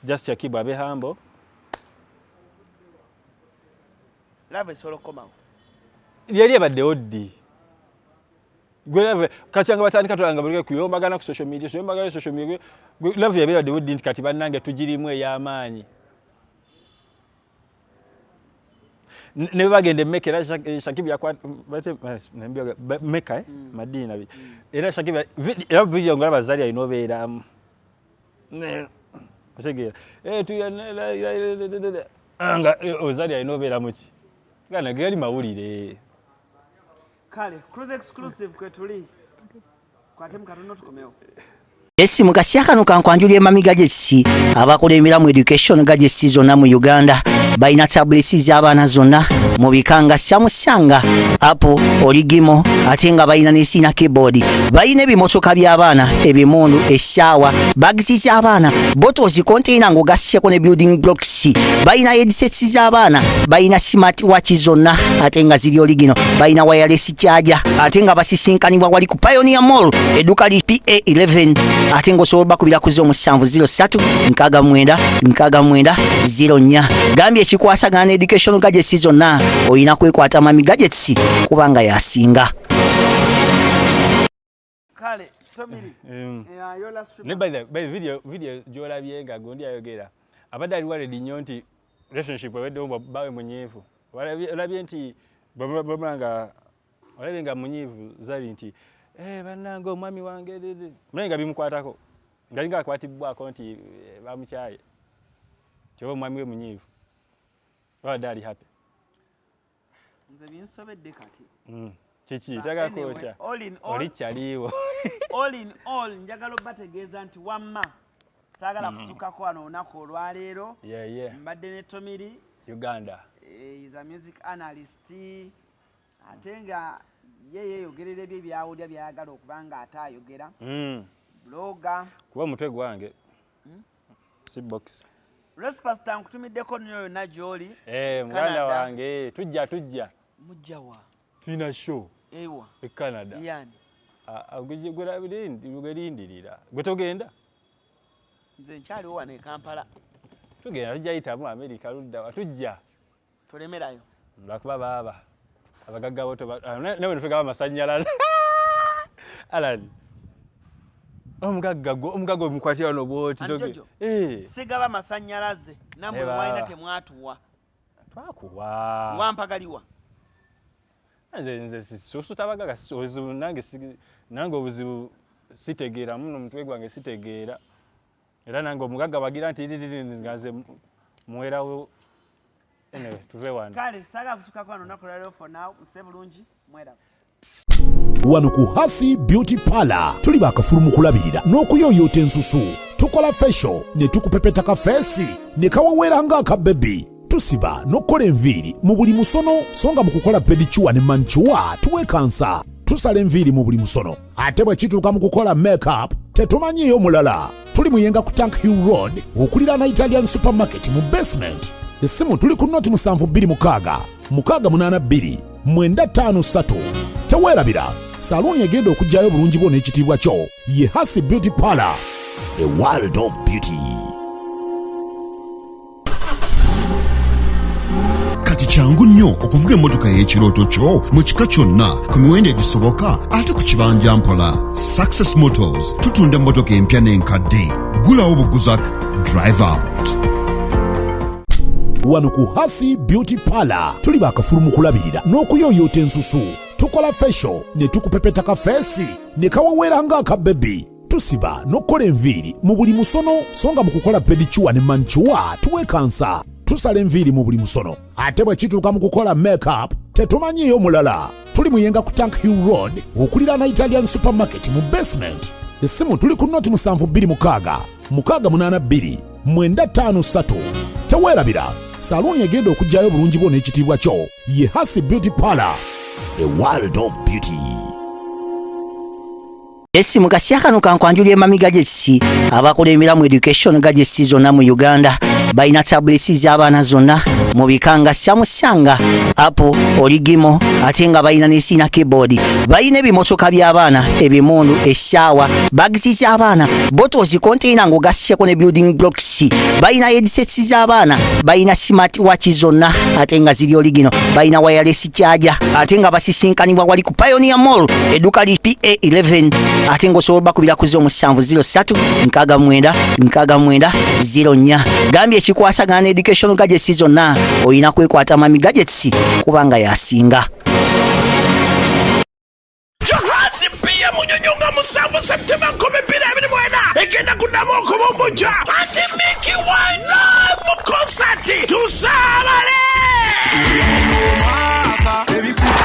just Shakibu abe hambo lava esobola okukomawo yali ebaddewo ddi gwe kacyanga batandika tolanga buli kuyombagana ku social media lava yabeeraddewo ddi nti kati bannange tugirimu ey'amaanyi ne bagende Mecca era Shakibu yakwata Mecca Madina era Shakibu era video ngala bazali alina obeeramu otegeera nga ozali alina obeeramu ki gana gali mawulire kale cruise exclusive kwetuli kwate mukatono tukomewo Esi mukasya kano kankwanjulye mami gadgets abakola emiramu education gadgets zonna mu Uganda balina tablets z'abaana zonna mu bikanga Samsung, Apple, Origimo ate nga balina n'esina keyboard balina ebimotoka by'abaana ebimundu essaawa bags z'abaana bottles container ng'ogasseko ne building blocks balina headsets z'abaana balina smart watch zonna ate nga ziri origino balina wireless charger ate nga basisinkanibwa wali ku Pioneer Mall edduka li PA11 ate ng'osobola bakubira ku 0706696904 gambye ekikwasagana ne education gadgets zonna olina kwekwata mami gadgets kubanga yasinga kale Tomiri ne by the video gyolabye nga gondi ayogera abadde ali waledi nnyo nti relationship eweddewo bawe munyiivu olabye nti bamulanga olabye nga munyiivu zali nti bannanga omwami wange mulaye nga bimukwatako nga linga akwatibwako nti bamukyaye kyoba omwami we munyiivu abadde ali happy nze binsobedde kati kiki tagakookya oli kyaliwo all in all njagala obategeeza nti wamma saagala kusukako wano olunaku olwaleero mbadde ne Tomiri Uganda is a music analyst ate nga ye yeeyogerera ebyo ebyawulya byayagala okuba nga ate ayogera bloga kuba omutwe gwange si box Respasta nkutumiddeko nyo yonna gy'oli muganda wange tujja mujjawa tulina show ewa e Canada yani gwelindirira gwe togenda nze nkyaliwo wano e Kampala tugenda tujja yitamu America ludda tujja tolemerayo lwakuba baaba abagaggawo nawe netugaba amasannyalaze Alani. Omugagga mukwatira no bwoti toge. Sigaba masanyalaze namwe waina temwatuwa. Twakuwa. Wampagaliwa. Nze soso tabagaga sozo nange obuzibu sitegeera muno mutwe gwange sitegeera. Era nange omugagga bagira nti ngaze mwerawo tuve wano. Kale saga kusuka kwano nakola leo for now musebulungi mwera. Wano ku Hasi Beauty Parlor tuli bakafulumu kulabirira n'okuyoyota ensusu. Tukola facial ne tukupepeta ka face ne kawawera nga aka baby. Tusiba n'okola enviiri mu buli musono songa mu kukola pedicure ne manicure tuwe kansa. Tusala enviiri mu buli musono. Ate bwe kituuka mu kukola makeup tetumanyiyo mulala. Tuli muyenga ku Tank Hill Road okulira na Italian supermarket mu basement. Esimu tuli ku noti 72 682 953. Tewerabira saluni egenda okujjayo bulungi bwo n'ekitiibwa kyo ye Hasi Beauty Parlor, a world of beauty. Kati kyangu nnyo okuvuga emmotoka y'ekirooto kyo mu kika kyonna ku miwendo egisoboka ate ku kibanja mpola. Success Motors tutunda emmotoka empya n'enkadde. Gulawo buguza drive out. Wano ku Hasi Beauty Parlor tuli bakafulumu kulabirira n'okuyoyota ensusu. Tukola facial ne tukupepeta ka face ne kawawera nga aka baby. Tusiba n'okola enviiri mu buli musono songa mu kukola pedicure ne manicure tuwe kansa. Tusala enviiri mu buli musono. Ate bwe kituuka mu kukola makeup tetumanyiyo mulala. Tuli muyenga ku Tank Hill Road okulira na Italian supermarket mu basement. Esimu tuli ku noti 72 682 953. Tewerabira saluni egenda okujjayo bulungi bwo n'ekitiibwa kyo ye Hasi Beauty Parlor, a world of beauty. Esi mukasya kano kankwanjulya emamiga gy'ekisi abakola emiramu education gadgets zonna mu Uganda balina tablets z'abaana zonna mu bikanga Samsung, Apple, Origimo ate nga balina n'esina keyboard. Balina ebimotoka by'abaana, ebimundu, eshaawa, bags z'abaana, bottles, container ng'ogasseko ne building blocks. Balina headsets z'abaana, balina smart watch zonna ate nga ziri Origino. Balina wireless charger ate nga basisinkanibwa wali ku Pioneer Mall edduka li PA11 ate ng'osobola bakubira ku 0703 69 69 04. Gambye ekikwasagana ne education gadgets zonna oyina kwekwata Mami Gadgets kubanga yasinga. Jahazi pia munyonyonga musanvu Septemba 2024 egenda kuddamu okubumbuja ati Mickey Wine live concert tusabale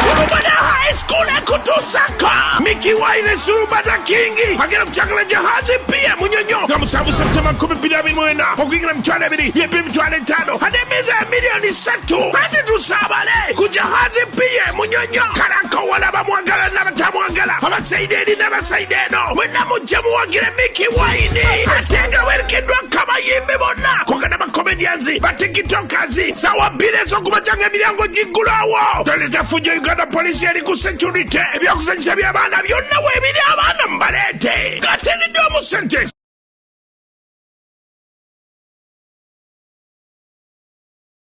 Surubada High School ekutusaka Mickey Wine Surubada Kingi agenda kuchakala Jahazi pia munyonyonga musanvu Septemba 2024 okuingira mtwale biri yepi mtwale 5 ademiza milioni 3 ati tusabale ku Jahazi pia munyonyonga karako wala bamwagala n'abatamwagala abasaideni n'abasaideno mwena mujja muwagire Mickey Wine atenga werekeddwa kabayimbi bonna kogana bakomedians batikitokers sawa bire z'okubacanga emiryango giggulawo toleta fujo Uganda Police eri ku security ebyokusanyisa by'abaana byonna weebiri abaana mubaleete ngatenedde omusente